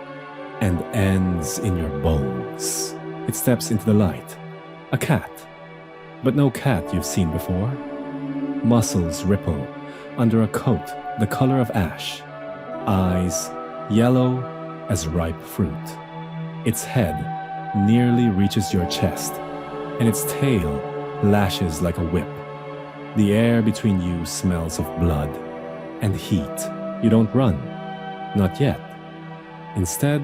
and ends in your bones. It steps into the light. A cat. But no cat you've seen before. Muscles ripple under a coat the color of ash. Eyes yellow as ripe fruit. Its head nearly reaches your chest, and its tail lashes like a whip. The air between you smells of blood and heat. You don't run. Not yet. Instead,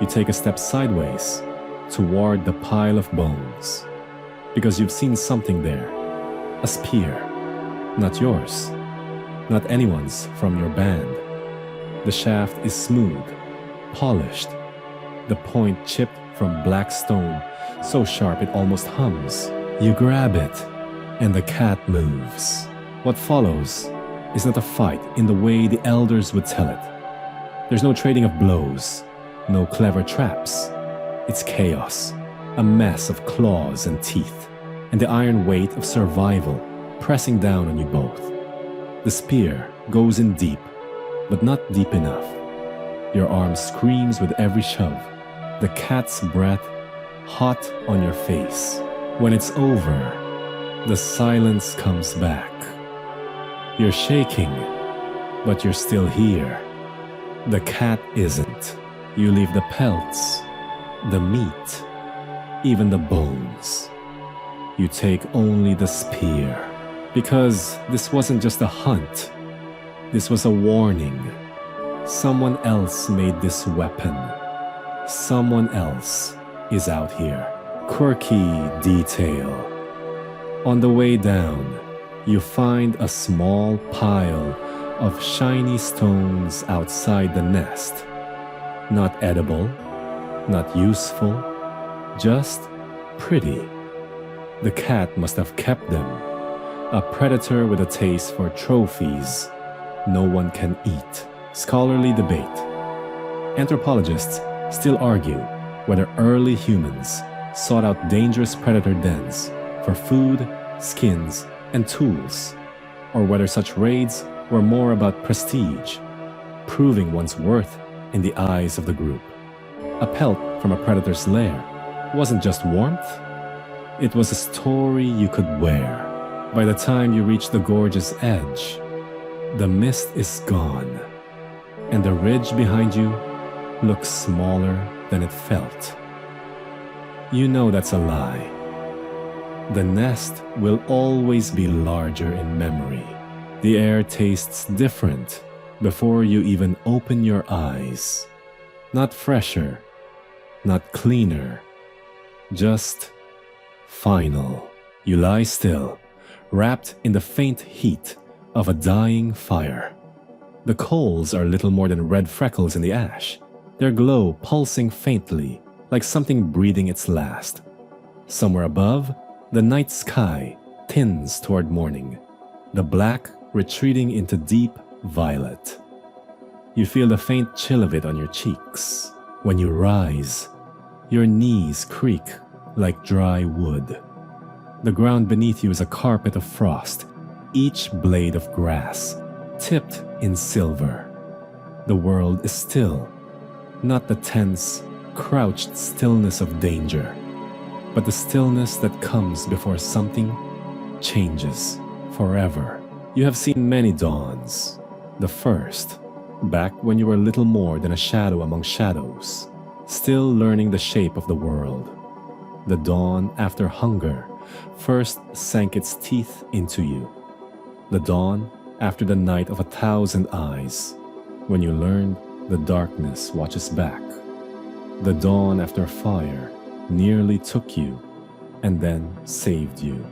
you take a step sideways toward the pile of bones. Because you've seen something there. A spear. Not yours. Not anyone's from your band. The shaft is smooth, polished. The point chipped from black stone, so sharp it almost hums. You grab it, and the cat moves. What follows is not a fight in the way the elders would tell it. There's no trading of blows, no clever traps. It's chaos, a mess of claws and teeth, and the iron weight of survival pressing down on you both. The spear goes in deep, but not deep enough. Your arm screams with every shove, the cat's breath hot on your face. When it's over, the silence comes back. You're shaking, but you're still here. The cat isn't. You leave the pelts, the meat, even the bones. You take only the spear. Because this wasn't just a hunt. This was a warning. Someone else made this weapon. Someone else is out here. Quirky detail. On the way down, you find a small pile of shiny stones outside the nest. Not edible, not useful, just pretty. The cat must have kept them. A predator with a taste for trophies no one can eat. Scholarly debate. Anthropologists still argue whether early humans sought out dangerous predator dens for food, skins, and tools, or whether such raids were more about prestige, proving one's worth in the eyes of the group. A pelt from a predator's lair wasn't just warmth, it was a story you could wear. By the time you reach the gorge's edge, the mist is gone, and the ridge behind you looks smaller than it felt. You know that's a lie. The nest will always be larger in memory. The air tastes different before you even open your eyes. Not fresher, not cleaner, Just final. You lie still, wrapped in the faint heat of a dying fire. The coals are little more than red freckles in the ash, their glow pulsing faintly like something breathing its last. Somewhere above, the night sky thins toward morning, the black retreating into deep violet. You feel the faint chill of it on your cheeks. When you rise, your knees creak like dry wood. The ground beneath you is a carpet of frost, each blade of grass tipped in silver. The world is still, not the tense, crouched stillness of danger, but the stillness that comes before something changes forever. You have seen many dawns. The first, back when you were little more than a shadow among shadows, still learning the shape of the world. The dawn after hunger first sank its teeth into you. The dawn after the night of 1,000 eyes, when you learned the darkness watches back. The dawn after fire nearly took you and then saved you.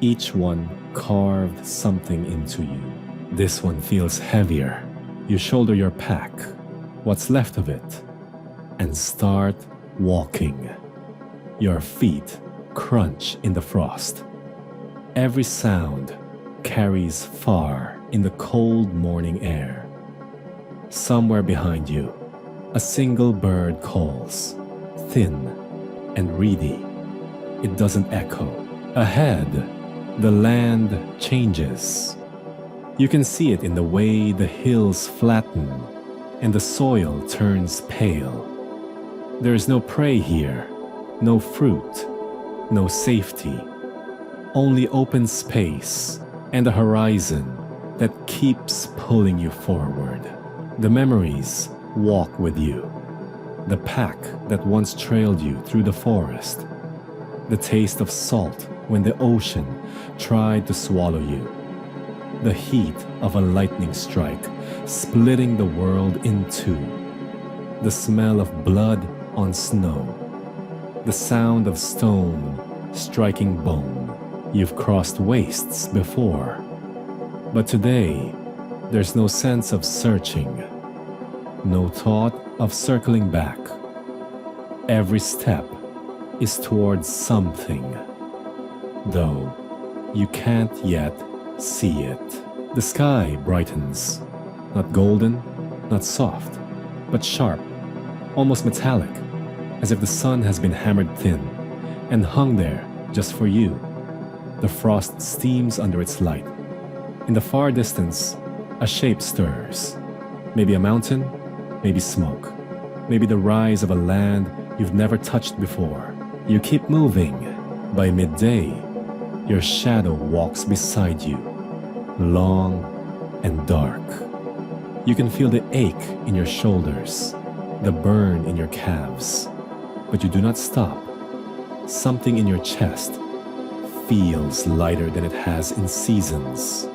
Each one carved something into you. This one feels heavier. You shoulder your pack, what's left of it, and start walking. Your feet crunch in the frost. Every sound carries far in the cold morning air. Somewhere behind you, a single bird calls, thin and reedy. It doesn't echo. Ahead, the land changes. You can see it in the way the hills flatten and the soil turns pale. There is no prey here, no fruit, no safety, only open space and a horizon that keeps pulling you forward. The memories walk with you. The pack that once trailed you through the forest. The taste of salt when the ocean tried to swallow you. The heat of a lightning strike splitting the world in two. The smell of blood on snow. The sound of stone striking bone. You've crossed wastes before, but today there's no sense of searching, no thought of circling back. Every step is towards something, though you can't yet see it. The sky brightens, not golden, not soft, but sharp, almost metallic, as if the sun has been hammered thin and hung there just for you. The frost steams under its light. In the far distance, a shape stirs. Maybe a mountain, maybe smoke, maybe the rise of a land you've never touched before. You keep moving. By midday, your shadow walks beside you, long and dark. You can feel the ache in your shoulders, the burn in your calves, but you do not stop. Something in your chest feels lighter than it has in seasons,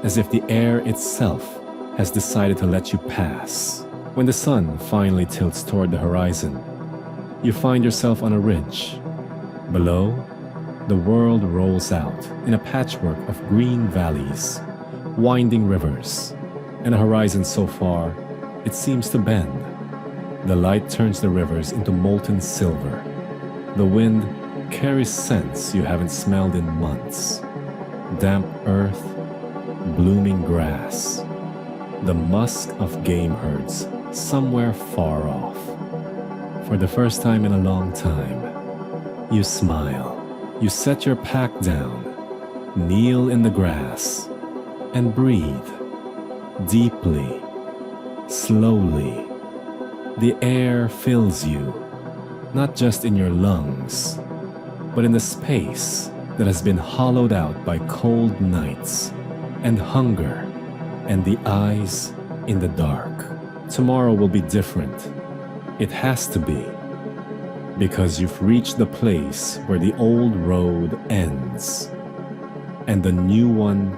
as if the air itself has decided to let you pass. When the sun finally tilts toward the horizon, you find yourself on a ridge. Below, the world rolls out in a patchwork of green valleys, winding rivers, and a horizon so far it seems to bend. The light turns the rivers into molten silver. The wind carries scents you haven't smelled in months. Damp earth, blooming grass, the musk of game herds somewhere far off. For the first time in a long time, you smile. You set your pack down, kneel in the grass, and breathe deeply, slowly. The air fills you, not just in your lungs, but in the space that has been hollowed out by cold nights and hunger and the eyes in the dark. Tomorrow will be different. It has to be, because you've reached the place where the old road ends and the new one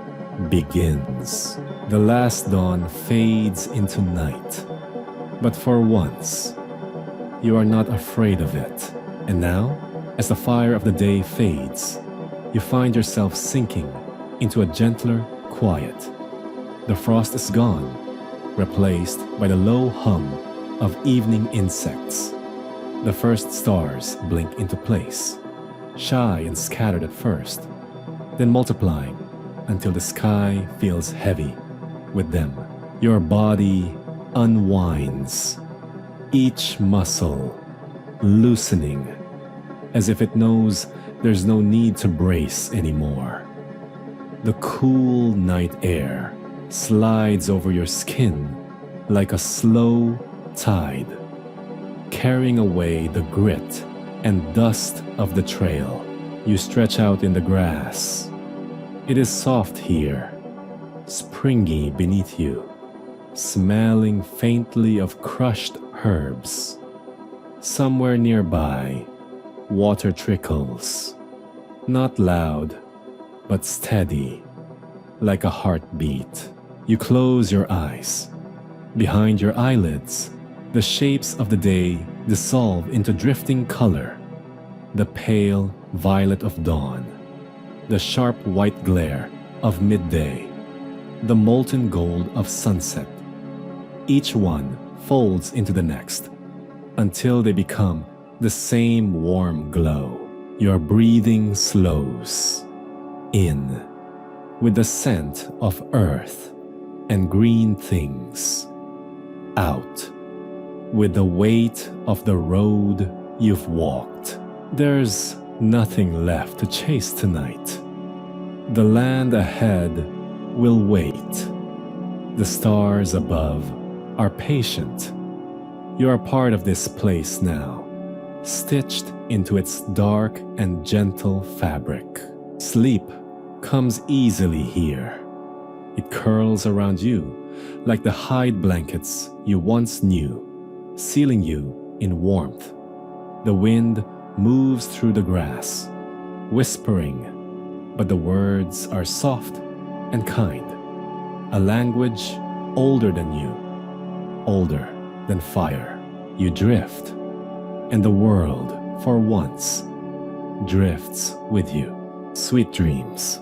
begins. The last dawn fades into night, but for once, you are not afraid of it And now, as the fire of the day fades, you find yourself sinking into a gentler quiet. The frost is gone, replaced by the low hum of evening insects. The first stars blink into place, shy and scattered at first, then multiplying until the sky feels heavy with them. Your body unwinds, each muscle loosening, as if it knows there's no need to brace anymore. The cool night air slides over your skin like a slow tide, carrying away the grit and dust of the trail. You stretch out in the grass. It is soft here, springy beneath you, smelling faintly of crushed herbs. Somewhere nearby, water trickles, not loud, but steady, like a heartbeat. You close your eyes. Behind your eyelids, the shapes of the day dissolve into drifting color. The pale violet of dawn, the sharp white glare of midday, the molten gold of sunset. Each one folds into the next until they become the same warm glow. Your breathing slows in with the scent of earth and green things, out with the weight of the road you've walked. There's nothing left to chase tonight. The land ahead will wait. The stars above are patient. You are part of this place now, stitched into its dark and gentle fabric. Sleep comes easily here. It curls around you like the hide blankets you once knew, sealing you in warmth. The wind moves through the grass, whispering, but the words are soft and kind. A language older than you, older than fire. You drift, and the world, for once, drifts with you. Sweet dreams.